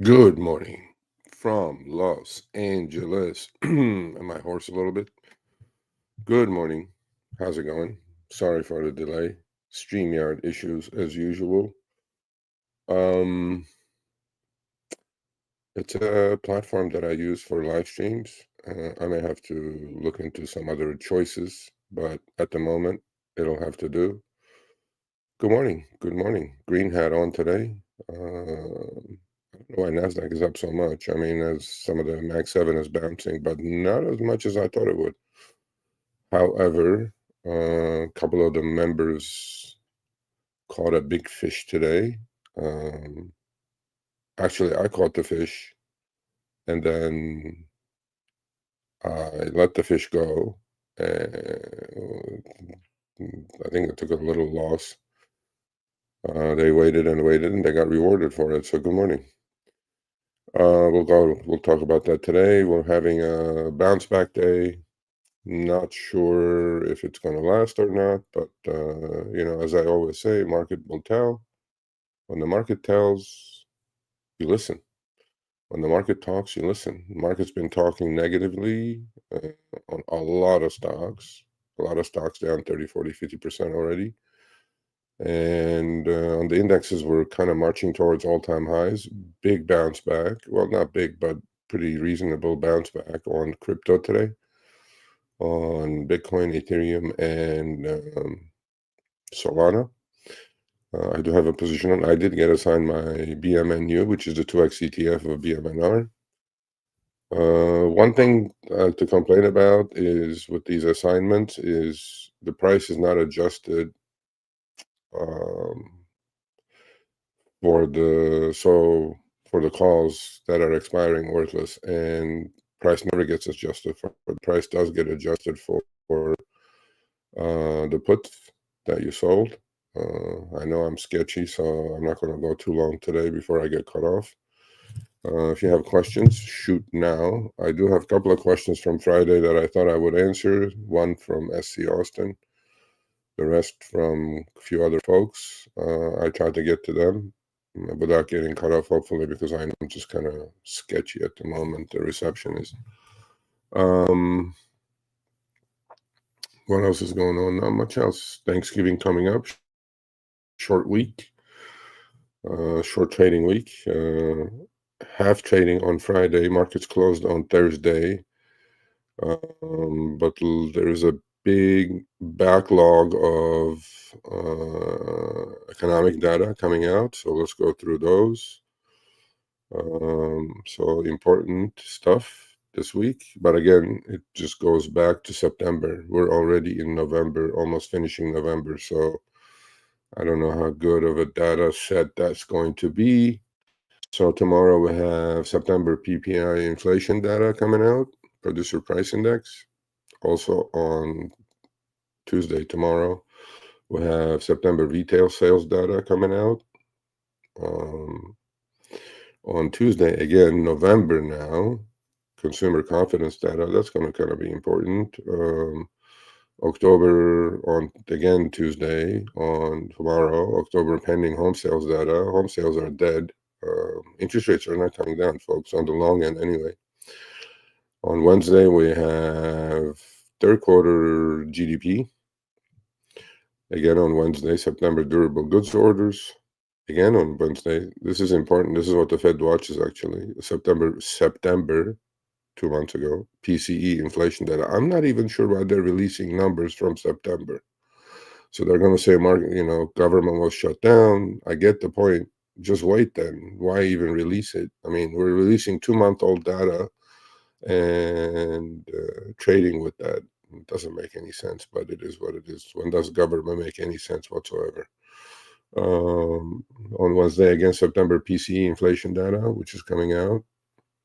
Good morning from Los Angeles. Am I hoarse a little bit? Good morning. How's it going? Sorry for the delay. StreamYard issues as usual. Um, it's a platform that I use for live streams. I may have to look into some other choices, but at the moment, it'll have to do. Good morning. Good morning. Green hat on today. I don't know why Nasdaq is up so much. I mean, as some of the Mag 7 is bouncing, but not as much as I thought it would. However, a couple of the members caught a big fish today. Actually, I caught the fish, and then I let the fish go. I think it took a little loss. They waited and waited, and they got rewarded for it. So, good morning. We'll talk about that today. We're having a bounce back day. Not sure if it's going to last or not, but as I always say, market will tell. When the market tells, you listen. When the market talks, you listen. The market's been talking negatively on a lot of stocks. A lot of stocks down 30, 40, 50% already. And on the indexes, we're kind of marching towards all-time highs. Big bounce back. Well, not big, but pretty reasonable bounce back on crypto today, on Bitcoin, Ethereum, and Solana. I do have a position on. I did get assigned my BMNU, which is the 2x ETF of BMNR. One thing to complain about is with these assignments is the price is not adjusted um, for the calls that are expiring worthless, and price never gets adjusted for. The price does get adjusted for the put that you sold. I know I'm sketchy, so I'm not going to go too long today before I get cut off. If you have questions, shoot now. I do have a couple of questions from Friday that I thought I would answer. One from SC Austin, the rest from a few other folks. I tried to get to them without getting cut off, hopefully, because I know I'm just kind of sketchy at the moment. The reception is. What else is going on? Not much else. Thanksgiving coming up. Short week. Short trading week. Half trading on Friday. Markets closed on Thursday. But there is a big backlog of economic data coming out. So let's go through those. So important stuff this week. But again, it just goes back to September. We're already in November, almost finishing November. So I don't know how good of a data set that's going to be. So tomorrow we have September PPI inflation data coming out, producer price index. Also on Tuesday, tomorrow, we have September retail sales data coming out. On Tuesday, again, November now, consumer confidence data, that's going to kind of be important. October on, again, Tuesday, on tomorrow, October pending home sales data. Home sales are dead. Interest rates are not coming down, folks, on the long end anyway. On Wednesday, we have third quarter GDP. Again on Wednesday, September durable goods orders. Again on Wednesday. This is important. This is what the Fed watches actually. September 2 months ago. PCE inflation data. I'm not even sure why they're releasing numbers from September. So they're going to say government was shut down. I get the point. Just wait then. Why even release it? I mean, we're releasing 2-month-old data and trading with that. It doesn't make any sense, but it is what it is. When does government make any sense whatsoever? On Wednesday, again, September PCE inflation data, which is coming out.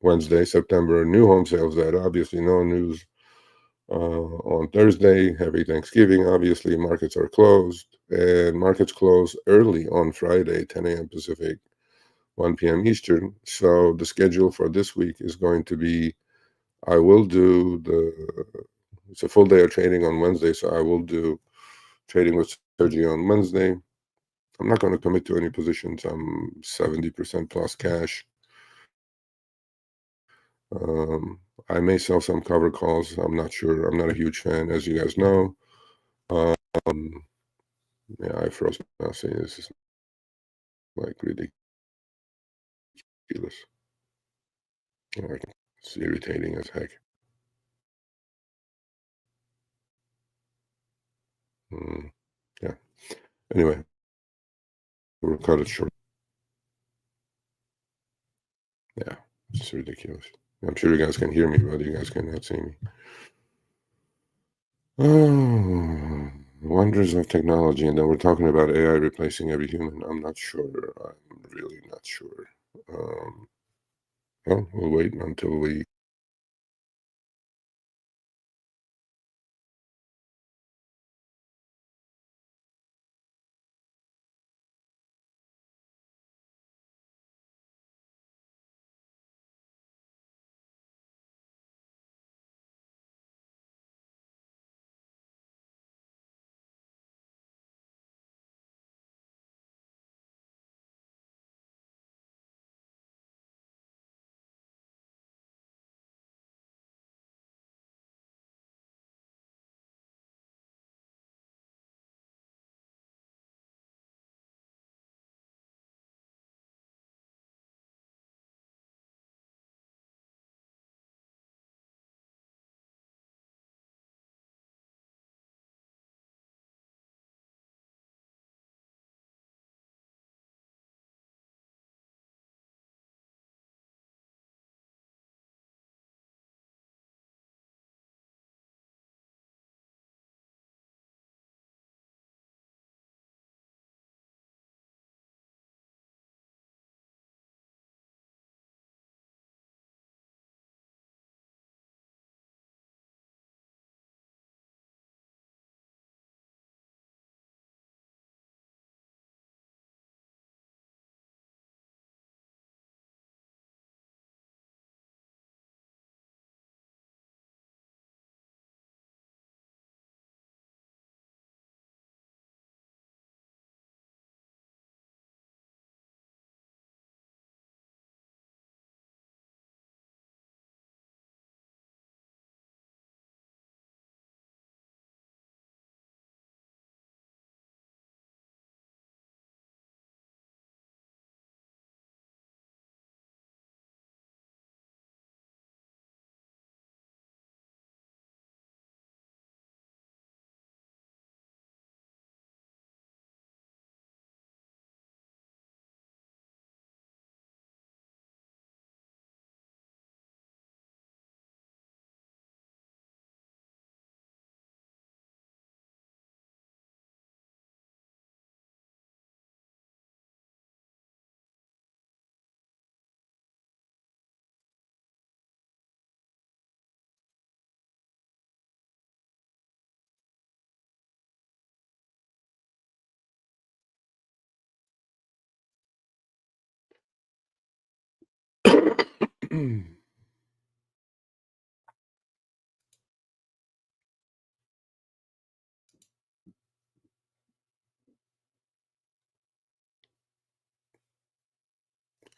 Wednesday, September new home sales data. Obviously, no news on Thursday. Happy Thanksgiving. Obviously, markets are closed. And markets close early on Friday, 10 a.m. Pacific, 1 p.m. Eastern. So the schedule for this week is going to be I will do it's a full day of trading on Wednesday, so I will do trading with Sergio on Wednesday. I'm not going to commit to any positions. I'm 70% plus cash. I may sell some cover calls. I'm not sure. I'm not a huge fan, as you guys know. Um, yeah, I froze now saying this is like ridiculous. Like, it's irritating as heck. Yeah. Anyway, we'll cut it short. Yeah, it's ridiculous. I'm sure you guys can hear me, but you guys cannot see me. Oh, wonders of technology. And then we're talking about AI replacing every human. I'm not sure. I'm really not sure. Well, we'll wait until we.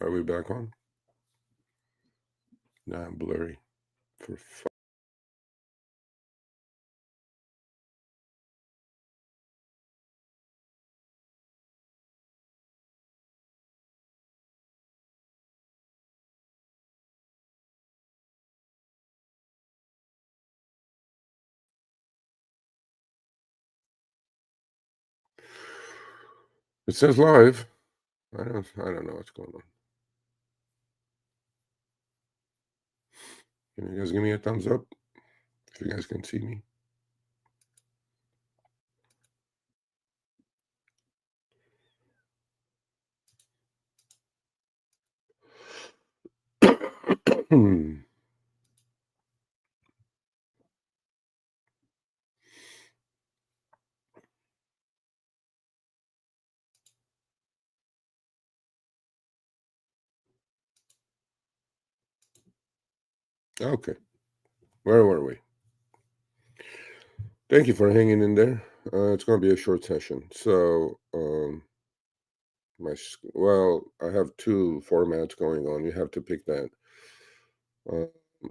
Are we back on? Nah, I'm blurry. For it says live. I don't know what's going on. Can you guys give me a thumbs up if you guys can see me? Okay, where were we? Thank you for hanging in there. It's going to be a short session. So, well, I have two formats going on. You have to pick that.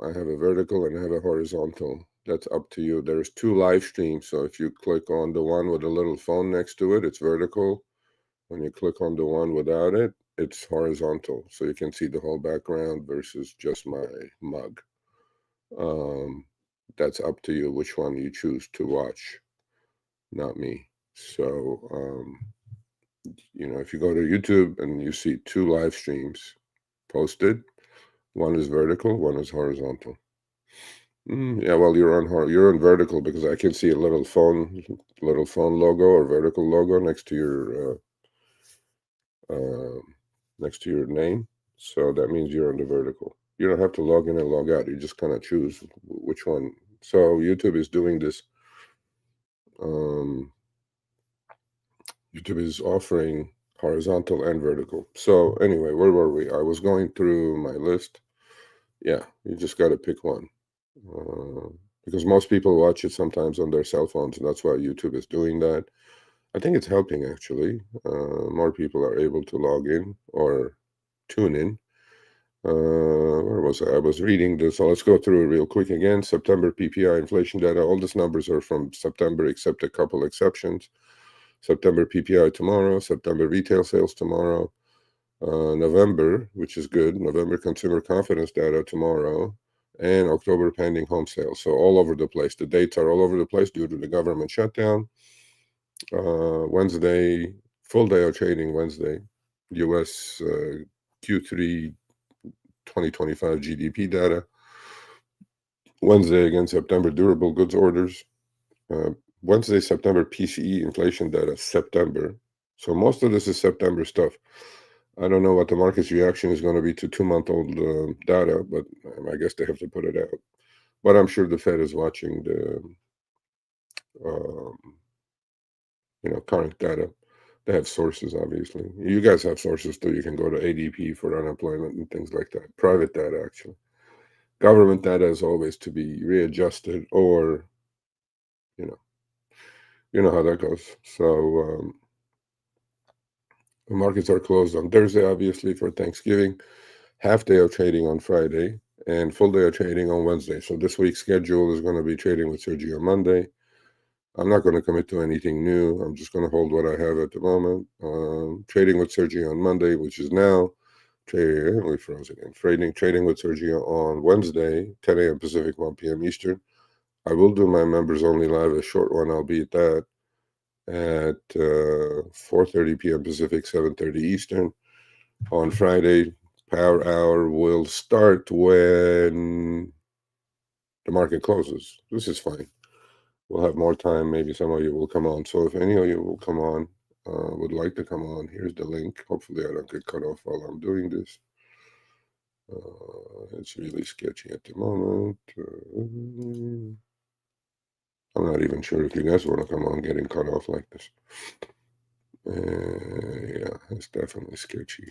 I have a vertical and I have a horizontal. That's up to you. There's two live streams. So if you click on the one with a little phone next to it, it's vertical. When you click on the one without it, it's horizontal. So you can see the whole background versus just my mug. That's up to you which one you choose to watch, not me. So, if you go to YouTube and you see two live streams posted, one is vertical, one is horizontal. Yeah, well, you're on vertical because I can see a little phone logo or vertical logo next to your name. So that means you're on the vertical. You don't have to log in and log out. You just kind of choose which one. So YouTube is doing this. YouTube is offering horizontal and vertical. So anyway, where were we? I was going through my list. Yeah, you just got to pick one. Because most people watch it sometimes on their cell phones, and that's why YouTube is doing that. I think it's helping, actually. More people are able to log in or tune in. Where was I? I was reading this. So let's go through it real quick again. September PPI inflation data. All these numbers are from September, except a couple exceptions. September PPI tomorrow. September retail sales tomorrow. November, which is good. November consumer confidence data tomorrow. And October pending home sales. So all over the place. The dates are all over the place due to the government shutdown. Wednesday, full day of trading Wednesday. U.S. Q3 2025 GDP data. Wednesday, again, September durable goods orders. Wednesday, September PCE inflation data, September. So most of this is September stuff. I don't know what the market's reaction is going to be to 2-month-old data, but I guess they have to put it out. But I'm sure the Fed is watching the current data. They have sources, obviously. You guys have sources too. You can go to ADP for unemployment and things like that. Private data, actually. Government data is always to be readjusted, or you know how that goes. So the markets are closed on Thursday, obviously, for Thanksgiving. Half day of trading on Friday and full day of trading on Wednesday. So this week's schedule is going to be trading with Sergio on Monday. I'm not going to commit to anything new. I'm just going to hold what I have at the moment. Trading with Sergio on Monday, which is now. We froze again. Trading with Sergio on Wednesday, 10 a.m. Pacific, 1 p.m. Eastern. I will do my members only live, a short one, albeit that, at 4:30 p.m. Pacific, 7:30 Eastern. On Friday, Power Hour will start when the market closes. This is fine. We'll have more time. Maybe some of you will come on. So if any of you will come on, would like to come on, here's the link. Hopefully I don't get cut off while I'm doing this. It's really sketchy at the moment. I'm not even sure if you guys want to come on getting cut off like this. Yeah, it's definitely sketchy.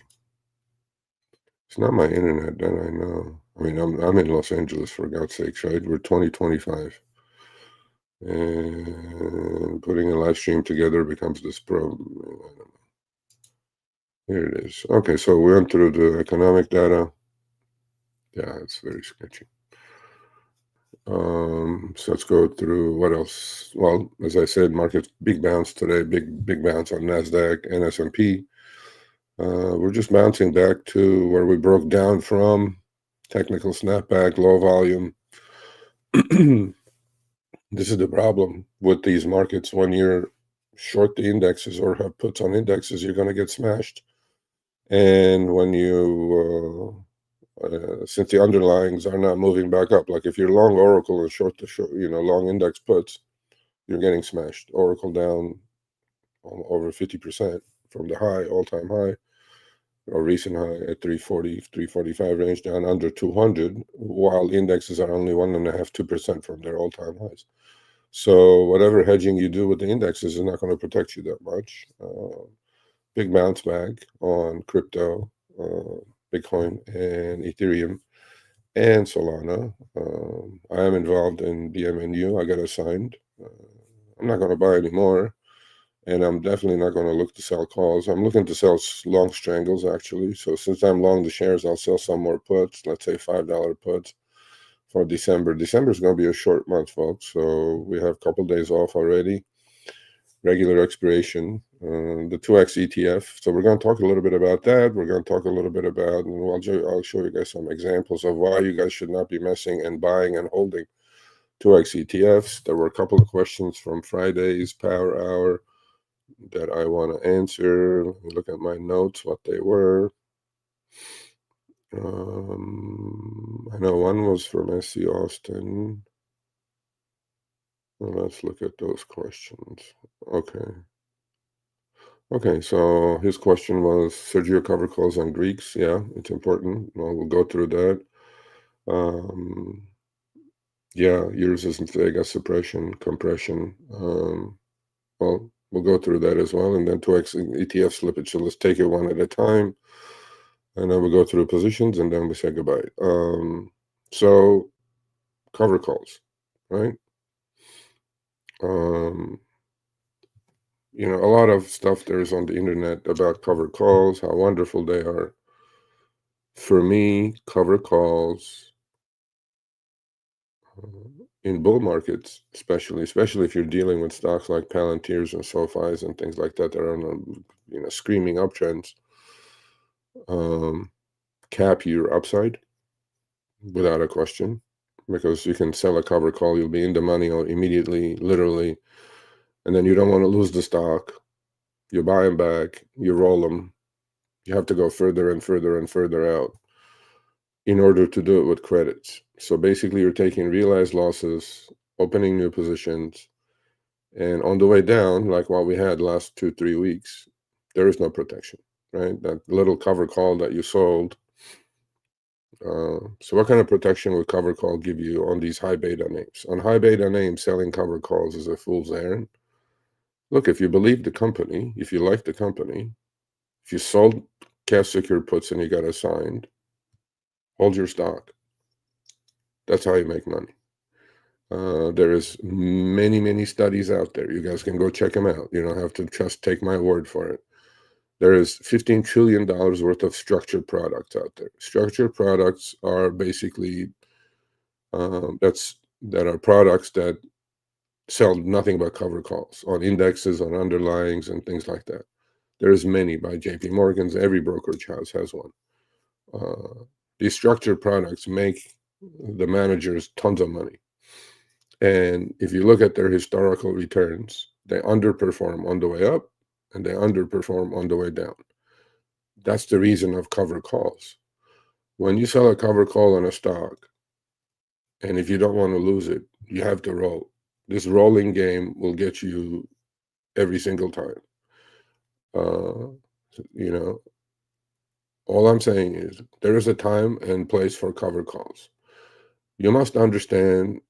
It's not my internet, that I know. I mean, I'm in Los Angeles, for God's sakes, right? We're 2025. And putting a live stream together becomes this problem. I don't know. Here it is. Okay, so we went through the economic data. Yeah, it's very sketchy. So let's go through what else. Well, as I said, market big bounce today, big bounce on NASDAQ and S&P. We're just bouncing back to where we broke down from. Technical snapback, low volume. This is the problem with these markets. When you're short the indexes or have puts on indexes, you're going to get smashed. And when you since the underlyings are not moving back up, like if you're long Oracle and short long index puts, you're getting smashed. Oracle down over 50% from the high, all-time high, or recent high at 340, 345 range, down under 200, while indexes are only 1.5%, 2% from their all-time highs. So whatever hedging you do with the indexes is not going to protect you that much. Big bounce back on crypto, Bitcoin and Ethereum and Solana. I am involved in BMNU. I got assigned. I'm not going to buy anymore, and I'm definitely not going to look to sell calls. I'm looking to sell long strangles, actually. So since I'm long the shares, I'll sell some more puts, let's say $5 puts. for December. December is going to be a short month, folks. So we have a couple days off already. Regular expiration, the 2X ETF. So we're going to talk a little bit about that. We're going to talk a little bit about, and I'll show you guys some examples of why you guys should not be messing and buying and holding 2X ETFs. There were a couple of questions from Friday's Power Hour that I want to answer. Let me look at my notes, what they were. I know one was from SC Austin. Well, let's look at those questions. Okay, so his question was Sergio cover calls on Greeks. Yeah, it's important. Well, we'll go through that. Yeah, yours is Vega suppression, compression. Well, we'll go through that as well. And then 2X ETF slippage. So let's take it one at a time. And then we'll go through positions and then we say goodbye. So cover calls, right? You know, a lot of stuff there's on the internet about cover calls, how wonderful they are. For me, cover calls in bull markets, especially if you're dealing with stocks like Palantirs and SoFis and things like that are on a, screaming uptrends, cap your upside without a question, because you can sell a cover call, you'll be in the money immediately, literally, and then you don't want to lose the stock. You buy them back, you roll them. You have to go further and further and further out in order to do it with credits. So basically, you're taking realized losses, opening new positions, and on the way down, like what we had last 2-3 weeks, there is no protection, right? That little cover call that you sold. So what kind of protection would cover call give you on these high beta names? On high beta names, selling cover calls is a fool's errand. Look, if you believe the company, if you like the company, if you sold cash secured puts and you got assigned, hold your stock. That's how you make money. There is many studies out there. You guys can go check them out. You don't have to just take my word for it. There is $15 trillion worth of structured products out there. Structured products are basically that are products that sell nothing but cover calls on indexes, on underlyings, and things like that. There's many by JP Morgan's. Every brokerage house has one. These structured products make the managers tons of money. And if you look at their historical returns, they underperform on the way up and they underperform on the way down. That's the reason of cover calls. When you sell a cover call on a stock, and if you don't want to lose it, you have to roll. This rolling game will get you every single time. All I'm saying is there is a time and place for cover calls. You must understand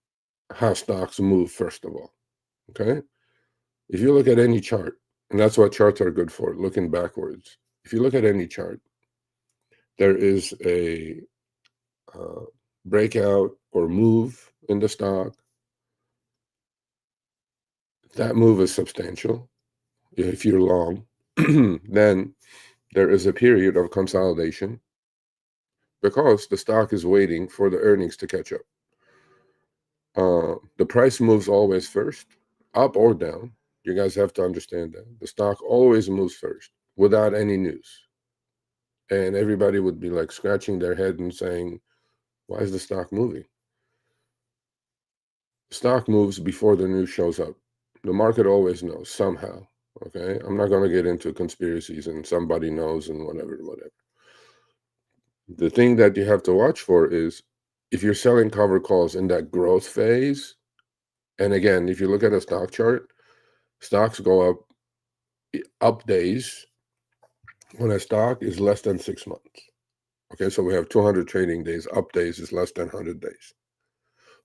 how stocks move, first of all, okay? If you look at any chart, and that's what charts are good for, looking backwards. If you look at any chart, there is a breakout or move in the stock. That move is substantial. If you're long, then there is a period of consolidation because the stock is waiting for the earnings to catch up. The price moves always first, up or down. You guys have to understand that. The stock always moves first without any news. And everybody would be like scratching their head and saying, why is the stock moving? The stock moves before the news shows up. The market always knows somehow. Okay, I'm not going to get into conspiracies and somebody knows and whatever. The thing that you have to watch for is if you're selling cover calls in that growth phase, and again, if you look at a stock chart, stocks go up days when a stock is less than 6 months. Okay, so we have 200 trading days. Up days is less than 100 days.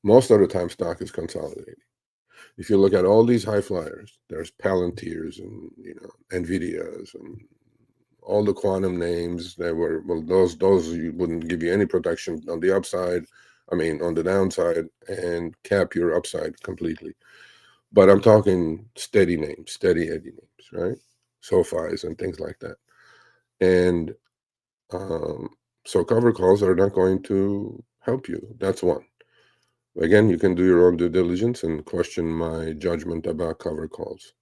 Most of the time, stock is consolidating. If you look at all these high flyers, there's Palantirs and Nvidias and all the quantum names. They were those wouldn't give you any protection on the upside. I mean, on the downside, and cap your upside completely. But I'm talking steady names, steady Eddie names, right? SoFis and things like that. And so cover calls are not going to help you. That's one. Again, you can do your own due diligence and question my judgment about cover calls.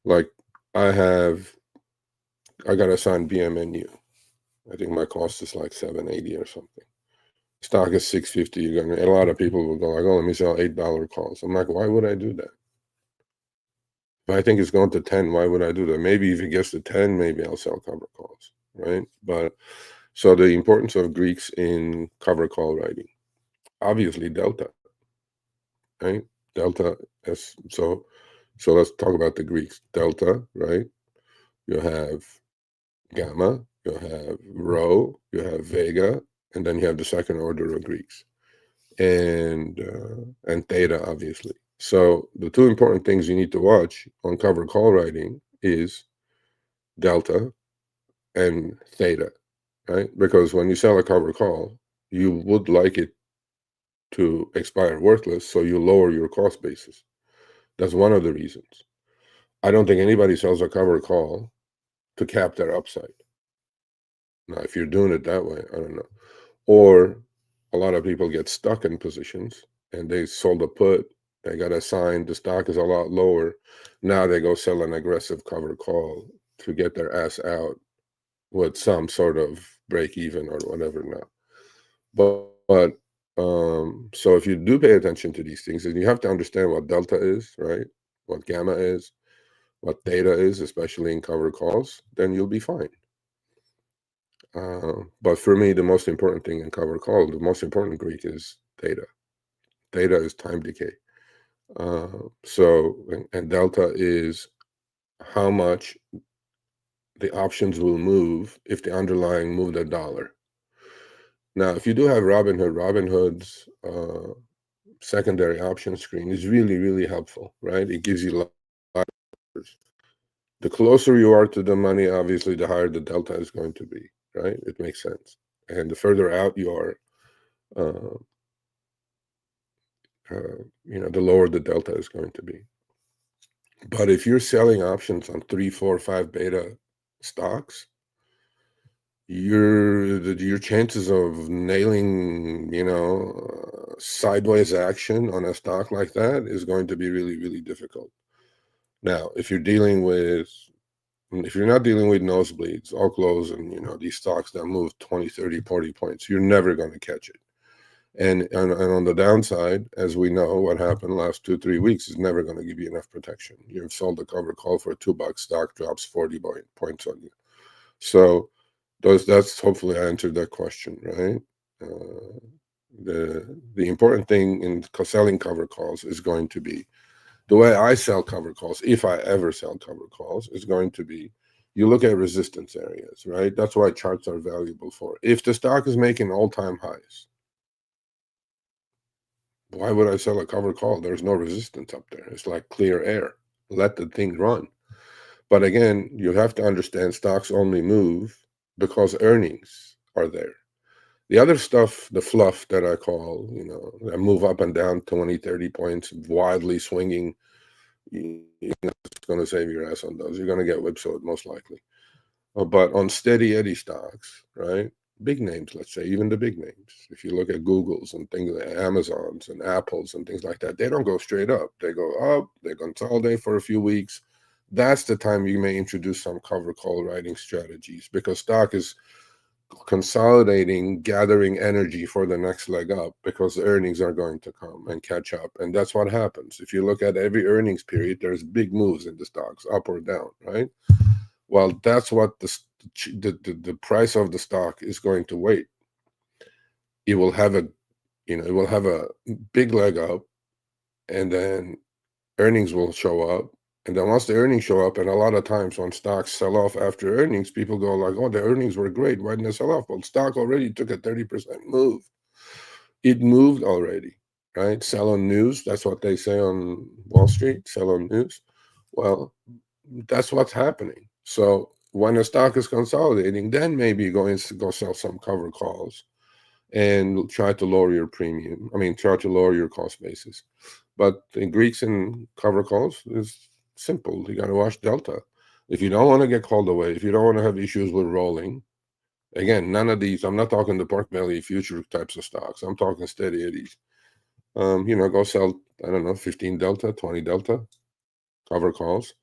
Like I got assigned BMNU. I think my cost is like $7.80 or something. Stock is $6.50. You're gonna, a lot of people will go like, "Oh, let me sell $8 calls." I'm like, why would I do that? If I think it's going to 10, why would I do that? Maybe if it gets to 10, maybe I'll sell cover calls, right? But so the importance of Greeks in cover call writing, obviously delta, right? Delta is so let's talk about the Greeks. Delta, right? You have gamma, you have rho, you have vega, and then you have the second order of Greeks, and theta, obviously. So the two important things you need to watch on cover call writing is delta and theta, right? Because when you sell a cover call, you would like it to expire worthless, so you lower your cost basis. That's one of the reasons. I don't think anybody sells a cover call to cap their upside. Now, if you're doing it that way, I don't know. Or a lot of people get stuck in positions and they sold a put, they got assigned, the stock is a lot lower. Now they go sell an aggressive cover call to get their ass out with some sort of break even or whatever now. But so if you do pay attention to these things, and you have to understand what delta is, right? What gamma is, what theta is, especially in cover calls, then you'll be fine. But for me, the most important thing in cover call, the most important Greek is theta. Theta is time decay. And delta is how much the options will move if the underlying moved $1. Now, if you do have Robinhood's secondary option screen is really, really helpful, right? It gives you a lot of numbers. The closer you are to the money, obviously, the higher the delta is going to be, right? It makes sense. And the further out you are, the lower the delta is going to be. But if you're selling options on 3, 4, 5 beta stocks, your chances of nailing, sideways action on a stock like that is going to be really, really difficult. Now, if you're not dealing with nosebleeds, all close, and these stocks that move 20, 30, 40 points, you're never going to catch it. And on the downside, as we know, what happened last 2-3 weeks is never going to give you enough protection. You've sold a cover call for $2, stock drops 40 points on you. So that's hopefully I answered that question, right? The important thing in selling cover calls is going to be the way I sell cover calls, if I ever sell cover calls, is going to be you look at resistance areas, right? That's why charts are valuable for. If the stock is making all-time highs, why would I sell a cover call? There's no resistance up there. It's like clear air. Let the thing run. But again, you have to understand stocks only move because earnings are there. The other stuff, the fluff that I call, that move up and down 20, 30 points, wildly swinging, it's going to save your ass on those. You're going to get whipsawed most likely. But on steady Eddie stocks, right? Big names, let's say, even the big names. If you look at Googles and things like Amazons and Apples and things like that, they don't go straight up. They go up, they consolidate for a few weeks. That's the time you may introduce some cover call writing strategies because stock is consolidating, gathering energy for the next leg up because the earnings are going to come and catch up. And that's what happens. If you look at every earnings period, there's big moves in the stocks, up or down, right? Well, that's what the price of the stock is going to wait. It will have a big leg up, and then earnings will show up. And then once the earnings show up, and a lot of times when stocks sell off after earnings, people go like, "Oh, the earnings were great. Why didn't they sell off?" Well, stock already took a 30% move. It moved already, right? Sell on news. That's what they say on Wall Street. Sell on news. Well, that's what's happening. So when a stock is consolidating, then maybe go sell some cover calls and try to lower your premium. Try to lower your cost basis. But the Greeks in cover calls is simple. You got to watch delta. If you don't want to get called away, if you don't want to have issues with rolling, again, none of these, I'm not talking the pork belly future types of stocks. I'm talking steady eddies. Go sell, I don't know, 15 delta, 20 delta cover calls.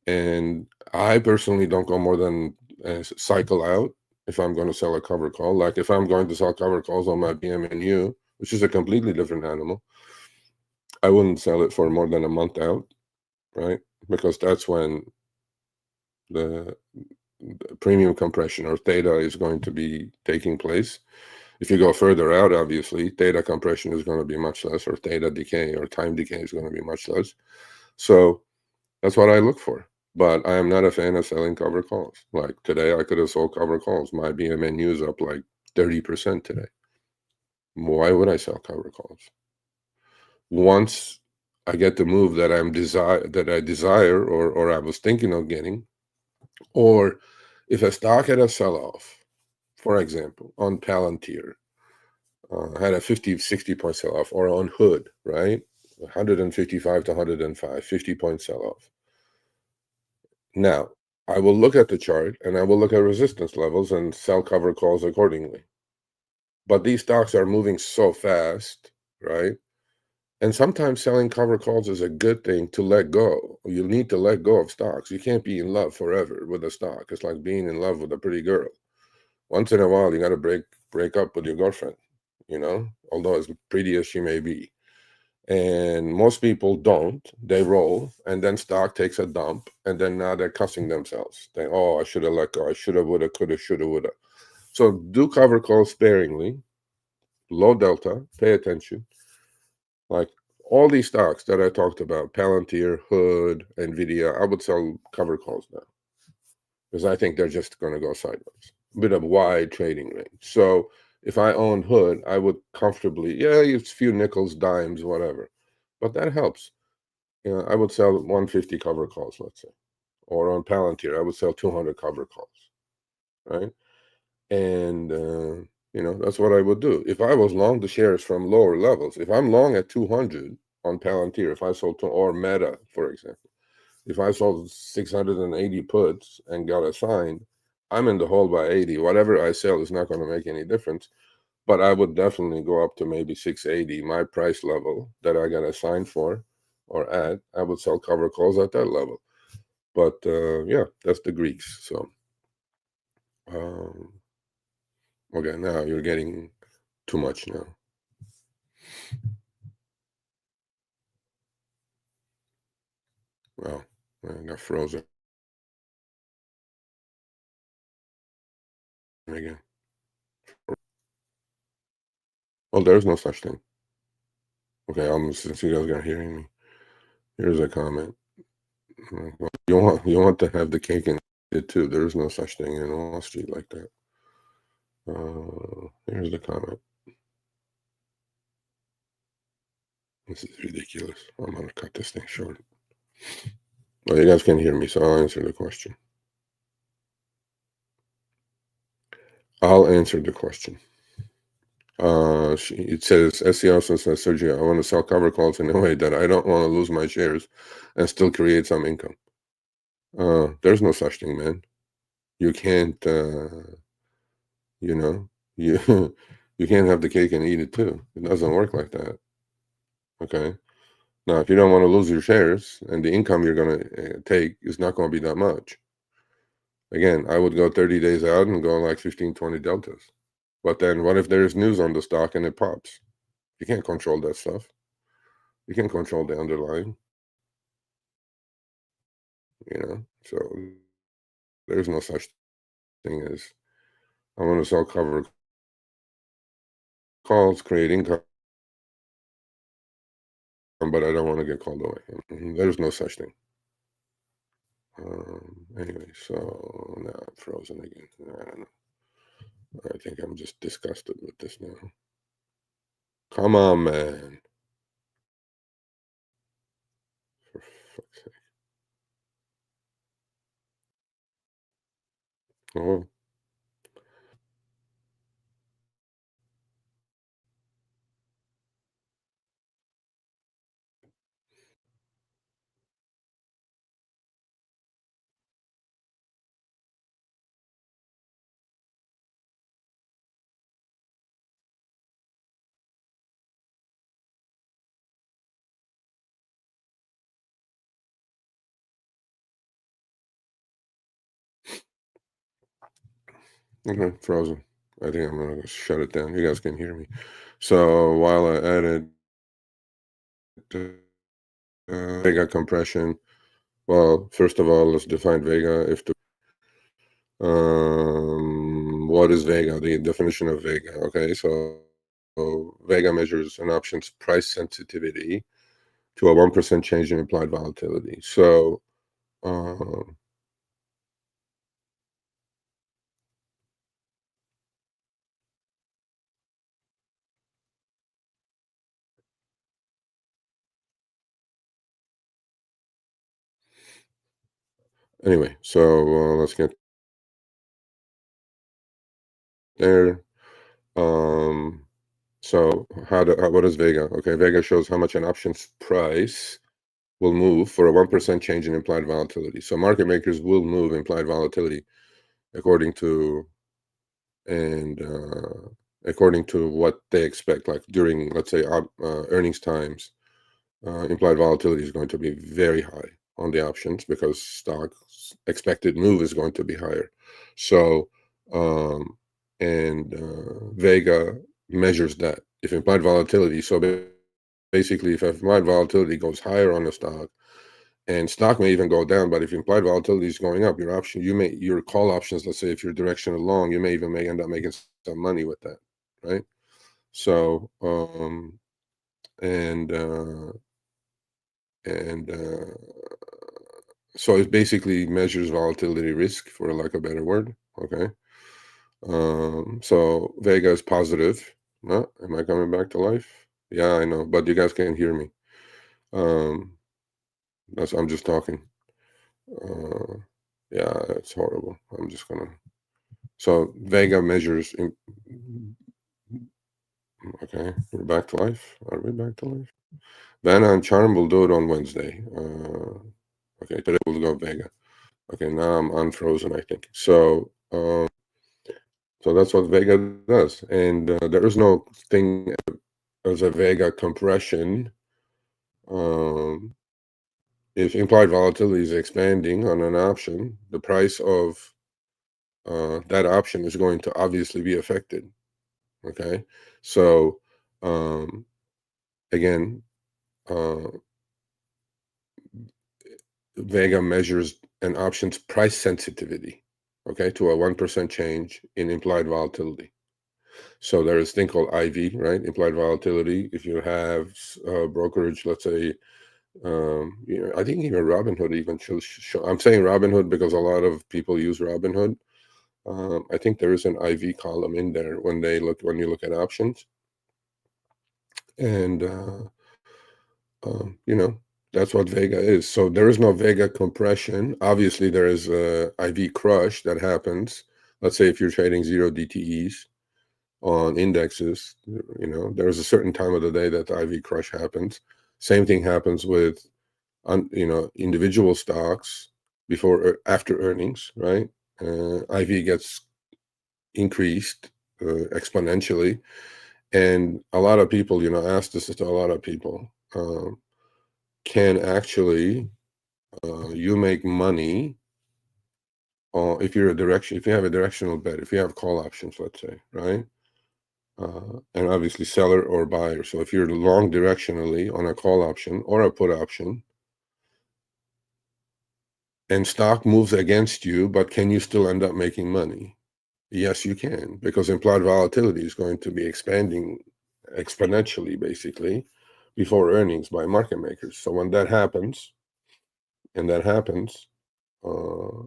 And I personally don't go more than a cycle out if I'm going to sell a cover call. Like if I'm going to sell cover calls on my BMNU, which is a completely different animal, I wouldn't sell it for more than a month out, right? Because that's when the premium compression or theta is going to be taking place. If you go further out, obviously, theta compression is going to be much less, or theta decay or time decay is going to be much less. So that's what I look for. But I am not a fan of selling cover calls. Like today, I could have sold cover calls. My BMNU is up like 30% today. Why would I sell cover calls? Once I get the move that I desire, or I was thinking of getting, or if a stock had a sell-off, for example, on Palantir, had a 50-60 point sell-off, or on Hood, right? 155 to 105, 50-point sell-off. Now, I will look at the chart and I will look at resistance levels and sell cover calls accordingly. But these stocks are moving so fast, right? And sometimes selling cover calls is a good thing to let go. You need to let go of stocks. You can't be in love forever with a stock. It's like being in love with a pretty girl. Once in a while, you got to break up with your girlfriend, although as pretty as she may be. And most people don't. They roll, and then stock takes a dump, and then now they're cussing themselves. I should have let go. I should have, would have, could have, should have, would have. So do cover calls sparingly, low delta, pay attention. Like all these stocks that I talked about, Palantir, Hood, NVIDIA, I would sell cover calls now because I think they're just going to go sideways. A bit of wide trading range. So if I own Hood, I would comfortably, it's a few nickels, dimes, whatever. But that helps. I would sell 150 cover calls, let's say. Or on Palantir, I would sell 200 cover calls, right? And, that's what I would do. If I was long the shares from lower levels, if I'm long at 200 on Palantir, if I sold or Meta, for example, if I sold 680 puts and got assigned, I'm in the hole by 80. Whatever I sell is not going to make any difference. But I would definitely go up to maybe 680, my price level that I got assigned for or at. I would sell cover calls at that level. But that's the Greeks. So, okay, now you're getting too much now. Well, I got frozen again. Well, there's no such thing. Okay, since you guys are hearing me, here's a comment. Well, you want to have the cake and eat it too. There's no such thing in Wall Street like that. Here's the comment. This is ridiculous. I'm gonna cut this thing short. Well, you guys can hear me, so I'll answer the question. It says, SC also says, Sergio, I want to sell cover calls in a way that I don't want to lose my shares and still create some income. There's no such thing, man. You can't, you you can't have the cake and eat it too. It doesn't work like that. Okay. Now, if you don't want to lose your shares and the income you're going to take is not going to be that much, again, I would go 30 days out and go like 15, 20 deltas. But then what if there's news on the stock and it pops? You can't control that stuff. You can control the underlying, So there's no such thing as I want to sell cover calls, create income, but I don't want to get called away. There's no such thing. Anyway, so now I'm frozen again. I don't know. I think I'm just disgusted with this now. Come on, man. For fuck's sake. Oh, Okay, frozen. I think I'm gonna shut it down. You guys can hear me. So while I added Vega compression, well, first of all, let's define Vega. What is Vega? The definition of Vega. Okay, so Vega measures an option's price sensitivity to a 1% change in implied volatility. So anyway, so let's get there. Um, so what is Vega? Okay, Vega shows how much an option's price will move for a 1% change in implied volatility. So market makers will move implied volatility according to and according to what they expect. Like during, let's say, earnings times, implied volatility is going to be very high on the options because stock's expected move is going to be higher. So, Vega measures that. If implied volatility, so basically, if implied volatility goes higher on the stock, and stock may even go down, but if implied volatility is going up, your call options, let's say if you're directional long, you may even end up making some money with that, right? So, and uh, and so it basically measures volatility risk, for lack of a better word. Okay. So Vega is positive. Am I coming back to life? Yeah, I know, but you guys can't hear me. Um, I'm just talking. Uh, yeah, it's horrible. I'm just gonna. So Vega measures. Okay, we're back to life. Are we back to life? Vanna and Charm will do it on Wednesday. Okay, today we'll go Vega. Okay, now I'm unfrozen, I think. So that's what Vega does, and there is no thing as a Vega compression. Um, if implied volatility is expanding on an option, the price of that option is going to obviously be affected. Okay, so again, uh, Vega measures an option's price sensitivity, okay, to a 1% change in implied volatility. So there is a thing called IV, right? Implied volatility. If you have brokerage, let's say, I think even Robinhood even show. I'm saying Robinhood because a lot of people use Robinhood. I think there is an IV column in there when you look at options, and that's what Vega is. So there is no Vega compression. Obviously, there is a IV crush that happens. Let's say if you're trading zero DTEs on indexes, there's a certain time of the day that the IV crush happens. Same thing happens with, individual stocks before or after earnings, right? IV gets increased exponentially, and a lot of people, ask this to a lot of people. Can actually you make money if you have a directional bet, if you have call options, let's say, right? And obviously seller or buyer. So if you're long directionally on a call option or a put option and stock moves against you, but can you still end up making money? Yes, you can, because implied volatility is going to be expanding exponentially, basically, before earnings by market makers. So when that happens, and that happens, uh,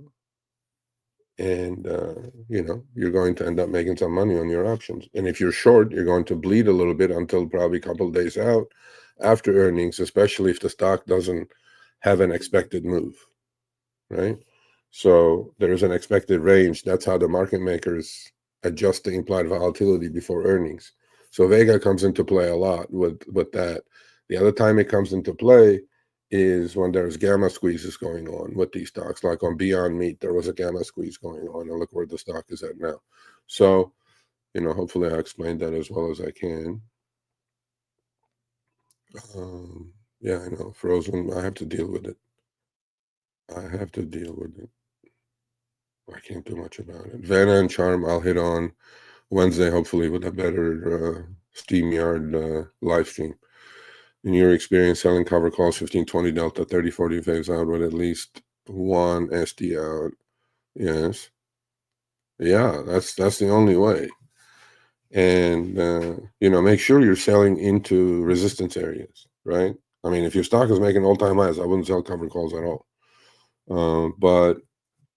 you're going to end up making some money on your options. And if you're short, you're going to bleed a little bit until probably a couple of days out after earnings, especially if the stock doesn't have an expected move, right? So there is an expected range. That's how the market makers adjust the implied volatility before earnings. So Vega comes into play a lot with that. The other time it comes into play is when there's gamma squeezes going on with these stocks. Like on Beyond Meat, there was a gamma squeeze going on, and look where the stock is at now. So, hopefully I explained that as well as I can. Yeah, I know, frozen. I have to deal with it. I have to deal with it. I can't do much about it. Vanna and Charm, I'll hit on Wednesday, hopefully, with a better SteamYard live stream. In your experience, selling cover calls 15-20 delta, 30-40 phase out with at least one SD out. Yes. Yeah, that's the only way. And make sure you're selling into resistance areas, right? I mean, if your stock is making all-time highs, I wouldn't sell cover calls at all. But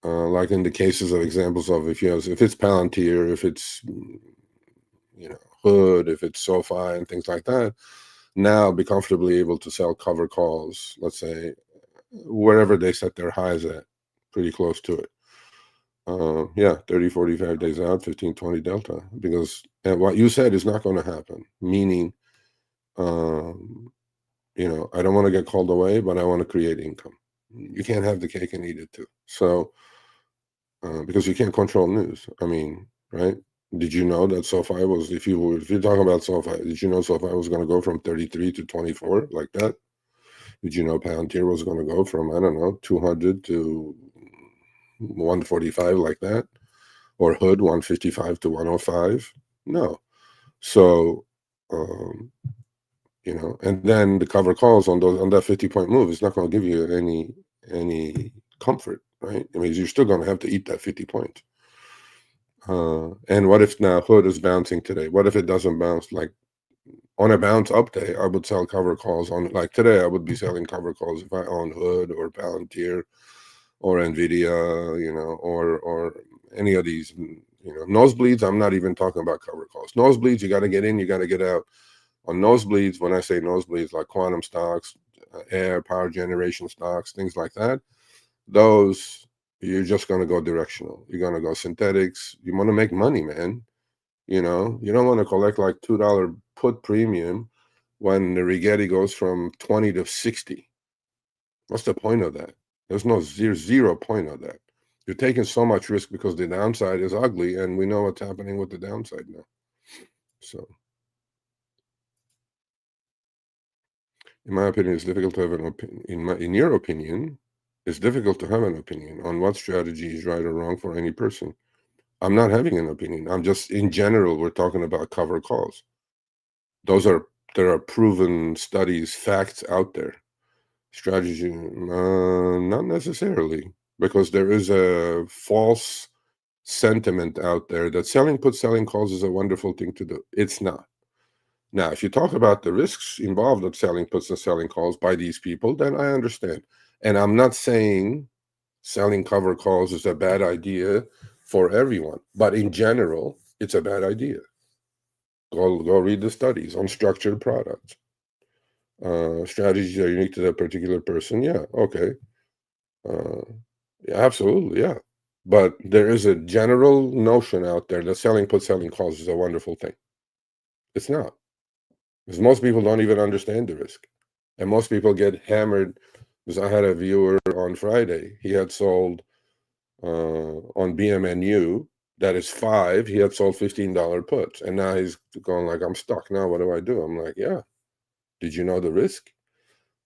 like in the cases of examples of if it's Palantir, if it's Hood, if it's SoFi and things like that, now be comfortably able to sell cover calls, let's say, wherever they set their highs at, pretty close to it. 30, 45 days out, 15-20 delta, because what you said is not going to happen, meaning, I don't want to get called away, but I want to create income. You can't have the cake and eat it too. So, because you can't control news. I mean, right? Did you know that SoFi was, if you're talking about SoFi, did you know SoFi was going to go from 33 to 24 like that? Did you know Palantir was going to go from, I don't know, 200 to 145 like that? Or Hood 155 to 105? No. So, and then the cover calls on that 50-point move is not going to give you any comfort, right? I mean, you're still going to have to eat that 50 points. And what if now Hood is bouncing today? What if it doesn't bounce? Like on a bounce up day, I would sell cover calls on, like today, I would be selling cover calls if I own Hood or Palantir or Nvidia, or any of these, nosebleeds. I'm not even talking about cover calls. Nosebleeds, you got to get in, you got to get out. On nosebleeds, when I say nosebleeds, like quantum stocks, air, power generation stocks, things like that, those, you're just going to go directional. You're going to go synthetics. You want to make money, man. You don't want to collect like $2 put premium when the Rigetti goes from 20 to 60. What's the point of that? There's zero point of that. You're taking so much risk because the downside is ugly, and we know what's happening with the downside now. So, in my opinion, it's difficult to have an opinion. In your opinion, it's difficult to have an opinion on what strategy is right or wrong for any person. I'm not having an opinion. I'm just, in general, we're talking about cover calls. There are proven studies, facts out there. Strategy, not necessarily, because there is a false sentiment out there that selling calls is a wonderful thing to do. It's not. Now, if you talk about the risks involved with selling puts and selling calls by these people, then I understand. And I'm not saying selling cover calls is a bad idea for everyone, but in general, it's a bad idea. Go read the studies on structured products. Strategies are unique to that particular person. Yeah, okay. Yeah, absolutely, yeah. But there is a general notion out there that selling calls is a wonderful thing. It's not. Because most people don't even understand the risk. And most people get hammered. Because I had a viewer on Friday. He had sold on BMNU, that is 5. He had sold $15 puts. And now he's going like, I'm stuck. Now what do I do? I'm like, yeah. Did you know the risk?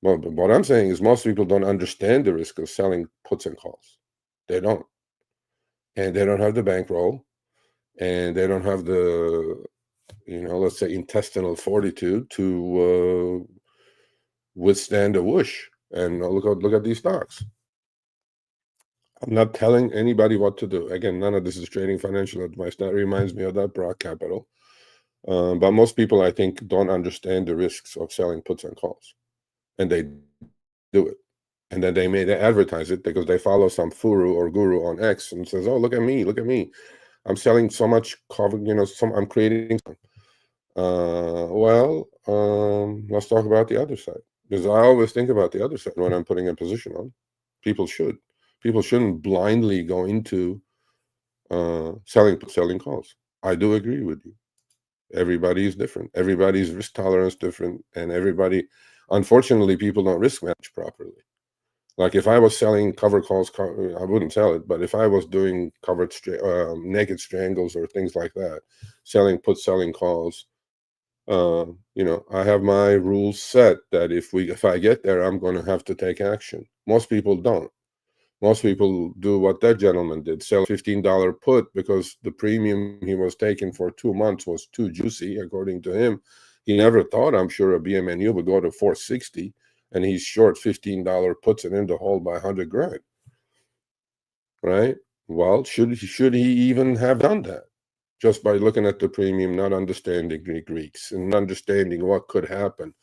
Well, but what I'm saying is most people don't understand the risk of selling puts and calls. They don't. And they don't have the bankroll. And they don't have the, let's say, intestinal fortitude to withstand a whoosh. And look at these stocks. I'm not telling anybody what to do. Again, none of this is trading financial advice. That reminds me of that Brock Capital. But most people, I think, don't understand the risks of selling puts and calls. And they do it. And then they advertise it because they follow some furu or guru on X and says, oh, look at me. I'm selling so much cover, I'm creating some. Let's talk about the other side. Because I always think about the other side when I'm putting a position on. People shouldn't blindly go into selling calls. I do agree with you. Everybody is different. Everybody's risk tolerance different, and unfortunately, people don't risk manage properly. Like if I was selling cover calls, I wouldn't sell it. But if I was doing covered naked strangles or things like that, selling calls, I have my rules set that if I get there, I'm going to have to take action. Most people don't. Most people do what that gentleman did, sell a $15 put because the premium he was taking for 2 months was too juicy, according to him. He never thought, I'm sure, a BMNU would go to 460, and he's short $15 puts it in the hole by 100 grand, right? Well, should he even have done that? Just by looking at the premium, not understanding the Greeks and understanding what could happen.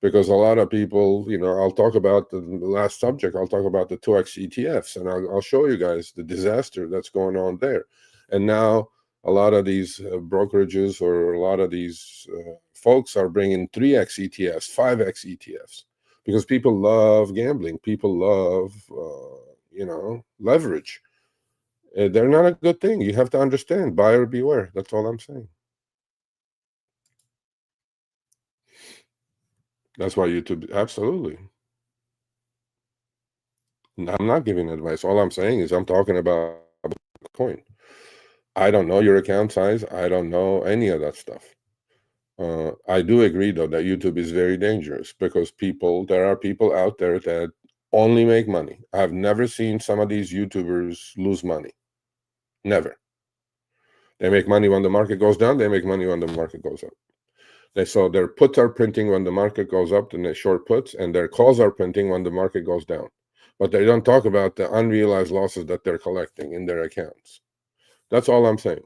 Because a lot of people, I'll talk about the last subject, I'll talk about the 2X ETFs, and I'll show you guys the disaster that's going on there. And now a lot of these brokerages or a lot of these folks are bringing 3X ETFs, 5X ETFs, because people love gambling. People love, leverage. They're not a good thing. You have to understand, buyer beware. That's all I'm saying. That's why YouTube, absolutely. I'm not giving advice. All I'm saying is I'm talking about Bitcoin. I don't know your account size. I don't know any of that stuff. I do agree, though, that YouTube is very dangerous because there are people out there that only make money. I've never seen some of these YouTubers lose money. Never. They make money when the market goes down. They make money when the market goes up. So their puts are printing when the market goes up, and they short puts, and their calls are printing when the market goes down. But they don't talk about the unrealized losses that they're collecting in their accounts. That's all I'm saying.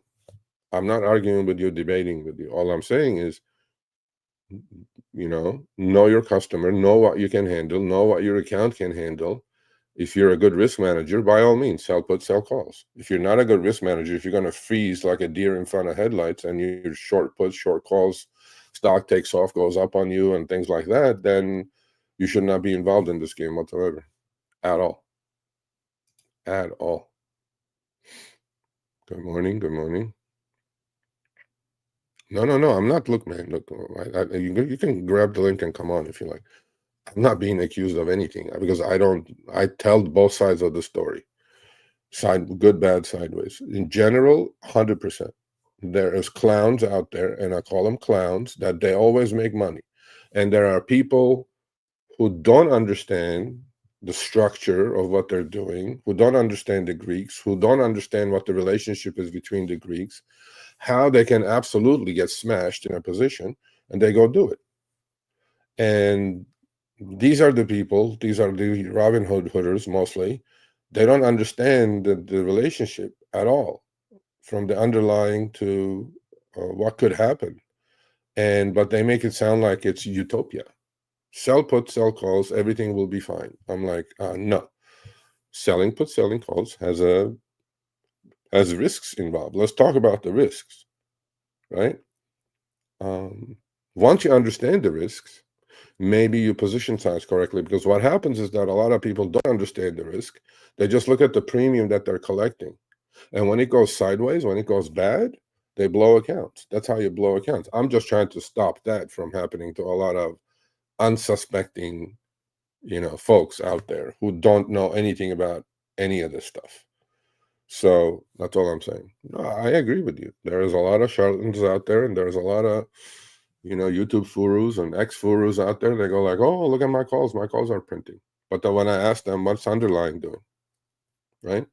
I'm not arguing with you, debating with you. All I'm saying is, know your customer, know what you can handle, know what your account can handle. If you're a good risk manager, by all means, sell puts, sell calls. If you're not a good risk manager, if you're going to freeze like a deer in front of headlights and you're short puts, short calls, stock takes off, goes up on you and things like that, then you should not be involved in this game whatsoever. At all. At all. Good morning. Good morning. No, I'm not. Look, man, look, you can grab the link and come on if you like. I'm not being accused of anything because I tell both sides of the story. Good, bad, sideways. In general, 100%. There is clowns out there, and I call them clowns, that they always make money. And there are people who don't understand the structure of what they're doing, who don't understand the Greeks, who don't understand what the relationship is between the Greeks, how they can absolutely get smashed in a position, and they go do it. And these are the people, these are the Robin Hooders mostly. They don't understand the relationship at all, from the underlying to what could happen. But they make it sound like it's utopia. Sell put, sell calls, everything will be fine. I'm like, no. Selling put, selling calls has risks involved. Let's talk about the risks, right? Once you understand the risks, maybe you position size correctly, because what happens is that a lot of people don't understand the risk. They just look at the premium that they're collecting. And when it goes sideways, when it goes bad, they blow accounts. That's how you blow accounts. I'm just trying to stop that from happening to a lot of unsuspecting, folks out there who don't know anything about any of this stuff. So that's all I'm saying. No, I agree with you. There is a lot of charlatans out there, and there's a lot of, YouTube furus and ex-furus out there. They go like, oh, look at my calls. My calls are printing. But then when I ask them, what's underlying doing, right?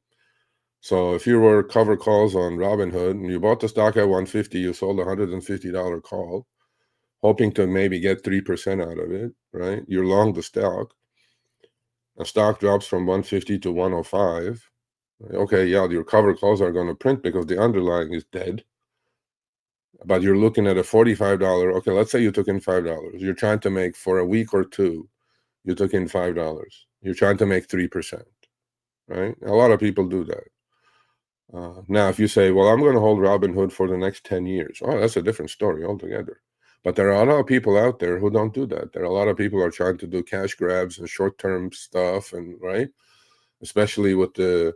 So if you were cover calls on Robinhood and you bought the stock at 150, you sold a $150 call, hoping to maybe get 3% out of it, right? You're long the stock. A stock drops from 150 to 105. Okay, yeah, your cover calls are going to print because the underlying is dead. But you're looking at a $45. Okay, let's say you took in $5. You're trying to make, for a week or two, you took in $5. You're trying to make 3%, right? A lot of people do that. Now, if you say, well, I'm going to hold Robinhood for the next 10 years, oh, that's a different story altogether. But there are a lot of people out there who don't do that. There are a lot of people who are trying to do cash grabs and short-term stuff, and right, especially with the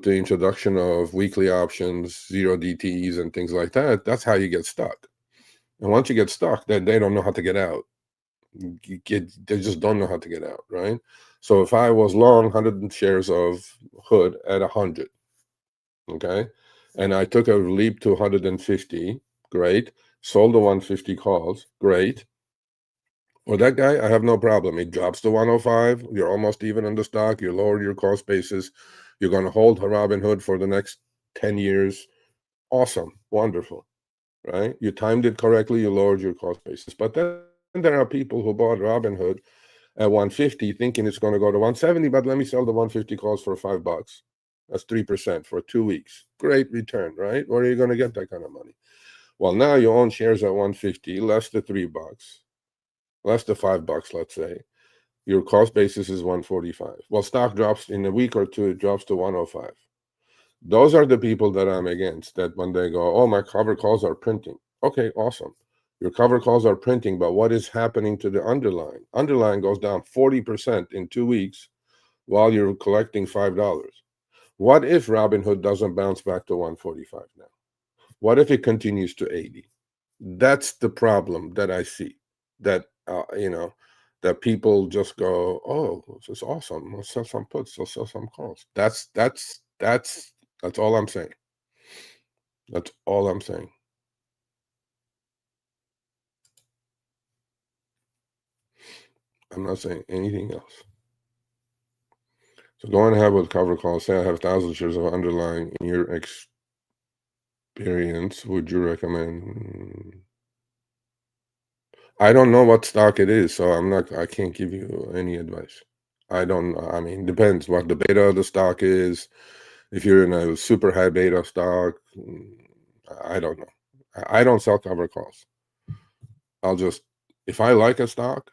introduction of weekly options, zero DTEs, and things like that. That's how you get stuck. And once you get stuck, then they don't know how to get out. They just don't know how to get out, right? So if I was long 100 shares of Hood at 100, okay, and I took a leap to 150, great. Sold the 150 calls, great. Or that guy, I have no problem. It drops to 105. You're almost even on the stock. You lower your cost basis. You're going to hold Robinhood for the next 10 years. Awesome. Wonderful. Right? You timed it correctly. You lowered your cost basis. But then there are people who bought Robinhood at 150 thinking it's going to go to 170, but let me sell the 150 calls for $5. That's 3% for 2 weeks. Great return, right? Where are you going to get that kind of money? Well, now you own shares at 150, less the $3, less the $5, let's say. Your cost basis is 145. Well, stock drops in a week or two, it drops to 105. Those are the people that I'm against, that when they go, oh, my cover calls are printing. Okay, awesome. Your cover calls are printing, but what is happening to the underlying? Underlying goes down 40% in 2 weeks while you're collecting $5. What if Robinhood doesn't bounce back to 145 now? What if it continues to 80? That's the problem that I see. That that people just go, oh, this is awesome. Let's sell some puts. Let's sell some calls. That's all I'm saying. That's all I'm saying. I'm not saying anything else. So going ahead with cover calls. Say I have 1,000 shares of underlying. In your experience, would you recommend? I don't know what stock it is, so I can't give you any advice. I don't know. I mean, depends what the beta of the stock is. If you're in a super high beta stock, I don't know. I don't sell cover calls. I'll just, if I like a stock,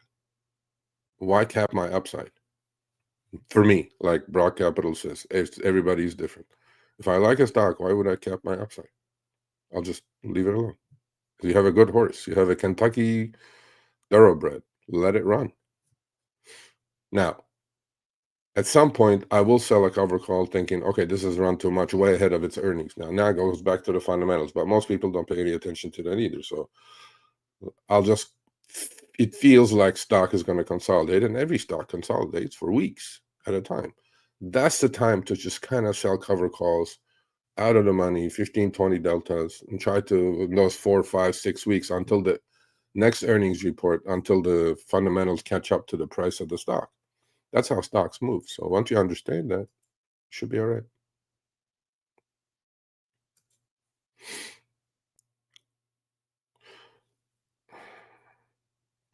why cap my upside? For me, like Broad Capital says, everybody's different. If I like a stock, why would I cap my upside? I'll just leave it alone. You have a good horse. You have a Kentucky thoroughbred. Let it run. Now, at some point, I will sell a cover call thinking, okay, this has run too much, way ahead of its earnings. Now it goes back to the fundamentals, but most people don't pay any attention to that either. So it feels like stock is going to consolidate, and every stock consolidates for weeks at a time. That's the time to just kind of sell cover calls out of the money, 15, 20 deltas, and try to, in those 4, 5, 6 weeks until the next earnings report, until the fundamentals catch up to the price of the stock. That's how stocks move. So once you understand that, you should be all right.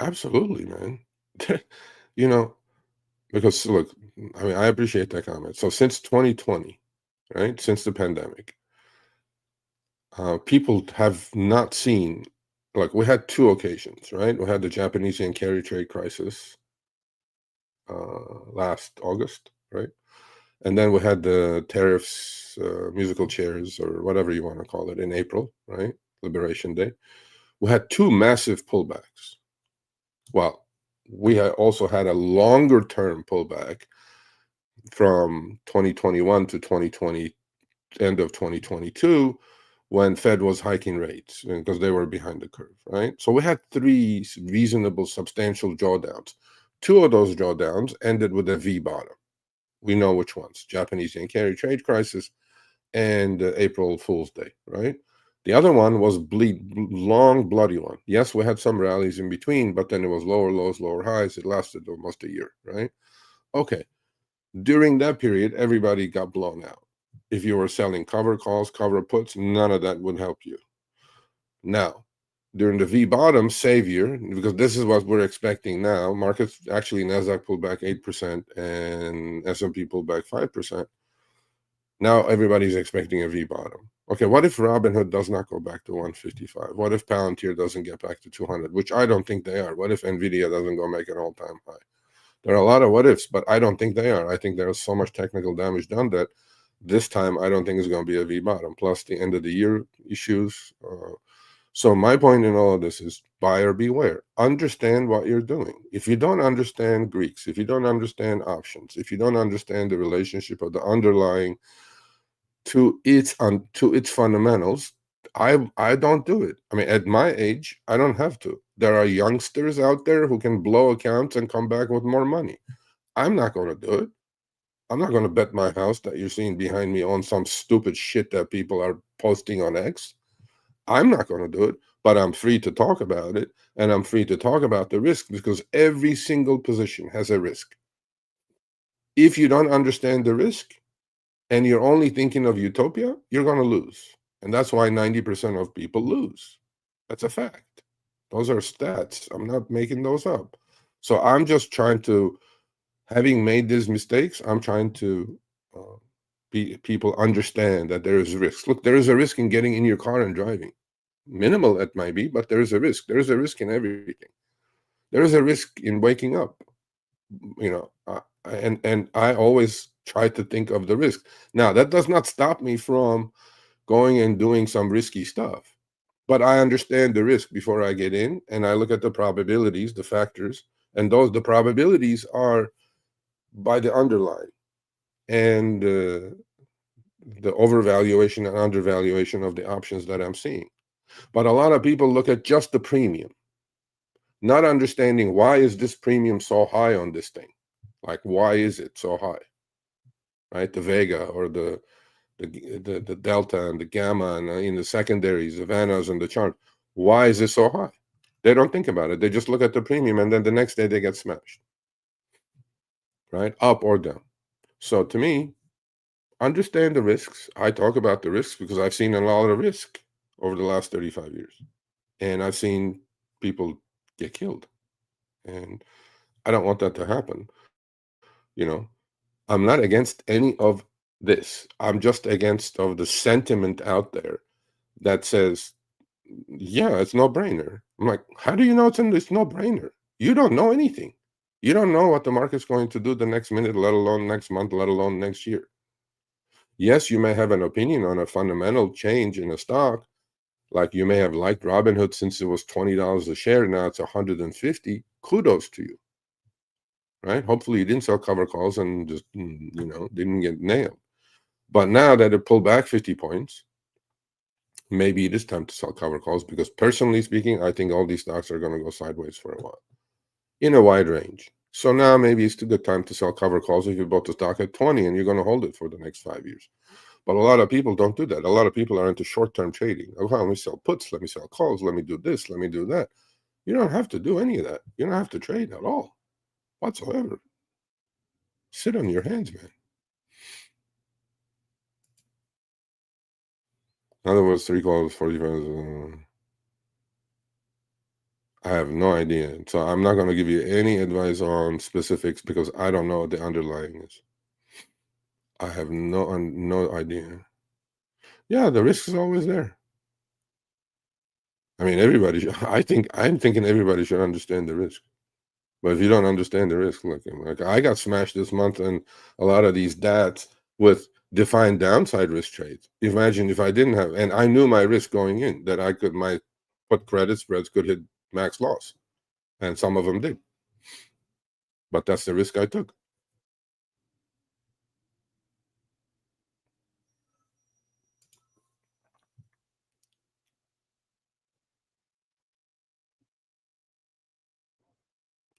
Absolutely, man. You know, because look, I mean, I appreciate that comment. So since 2020, right, since the pandemic, people have not seen, like, we had 2 occasions, right? We had the Japanese yen carry trade crisis last August, right? And then we had the tariffs, musical chairs, or whatever you want to call it, in April, right? Liberation Day. We had 2 massive pullbacks. Well, we also had a longer term pullback from 2021 to 2020, end of 2022, when Fed was hiking rates because they were behind the curve, right? So we had 3 reasonable, substantial drawdowns. 2 of those drawdowns ended with a V bottom. We know which ones: Japanese yen carry trade crisis and April Fool's Day, right? The other one was long, bloody one. Yes, we had some rallies in between, but then it was lower lows, lower highs. It lasted almost a year, right? Okay. During that period, everybody got blown out. If you were selling cover calls, cover puts, none of that would help you. Now, during the V bottom savior, because this is what we're expecting now, markets actually, Nasdaq pulled back 8% and S&P pulled back 5%. Now everybody's expecting a V bottom. Okay, what if Robinhood does not go back to 155? What if Palantir doesn't get back to 200, which I don't think they are? What if Nvidia doesn't go make an all-time high? There are a lot of what ifs, but I don't think they are. I think there's so much technical damage done that this time I don't think it's going to be a V bottom, plus the end of the year issues. So my point in all of this is buyer beware. Understand what you're doing. If you don't understand Greeks, if you don't understand options, if you don't understand the relationship of the underlying to its fundamentals, I don't do it. I mean, at my age, I don't have to. There are youngsters out there who can blow accounts and come back with more money. I'm not going to do it. I'm not going to bet my house that you're seeing behind me on some stupid shit that people are posting on X. I'm not going to do it. but I'm free to talk about it, and I'm free to talk about the risk because every single position has a risk. If you don't understand the risk and you're only thinking of utopia, you're going to lose. And that's why 90% of people lose. That's a fact. Those are stats. I'm not making those up. So I'm just trying to, having made these mistakes, I'm trying to people understand that there is risk. Look, there is a risk in getting in your car and driving. Minimal it might be, but there is a risk. There is a risk in everything. There is a risk in waking up. You know, and I always try to think of the risk. Now, that does not stop me from going and doing some risky stuff, but I understand the risk before I get in, and I look at the probabilities, the factors, and the probabilities are by the underlying and the overvaluation and undervaluation of the options that I'm seeing. But a lot of people look at just the premium, not understanding why is this premium so high on this thing. Like, why is it so high, right? The vega or the delta and the gamma and in the secondaries, the vanas and the chart. Why is it so high? They don't think about it. They just look at the premium, and then the next day they get smashed, right? Up or down. So to me, understand the risks. I talk about the risks because I've seen a lot of risk over the last 35 years, and I've seen people get killed, and I don't want that to happen. You know, I'm not against any of this. I'm just against of the sentiment out there that says, yeah, it's no brainer. I'm like, how do you know it's no brainer? You don't know anything. You don't know what the market's going to do the next minute, let alone next month, let alone next year. Yes, you may have an opinion on a fundamental change in a stock. Like you may have liked Robinhood since it was $20 a share. Now it's 150. Kudos to you. Right? Hopefully you didn't sell cover calls and just, didn't get nailed. But now that it pulled back 50 points, maybe it is time to sell cover calls because personally speaking, I think all these stocks are going to go sideways for a while in a wide range. So now maybe it's a good time to sell cover calls if you bought the stock at 20 and you're going to hold it for the next 5 years. But a lot of people don't do that. A lot of people are into short-term trading. Oh, let me sell puts, let me sell calls, let me do this, let me do that. You don't have to do any of that. You don't have to trade at all whatsoever. Sit on your hands, man. In other words, 3 calls, 45. I have no idea. So I'm not going to give you any advice on specifics because I don't know what the underlying is. I have no idea. Yeah, the risk is always there. I mean, I'm thinking everybody should understand the risk. But if you don't understand the risk, like I got smashed this month and a lot of these DATs with defined downside risk trades. Imagine if I didn't have, and I knew my risk going in that my put credit spreads could hit max loss, and some of them did. But that's the risk I took.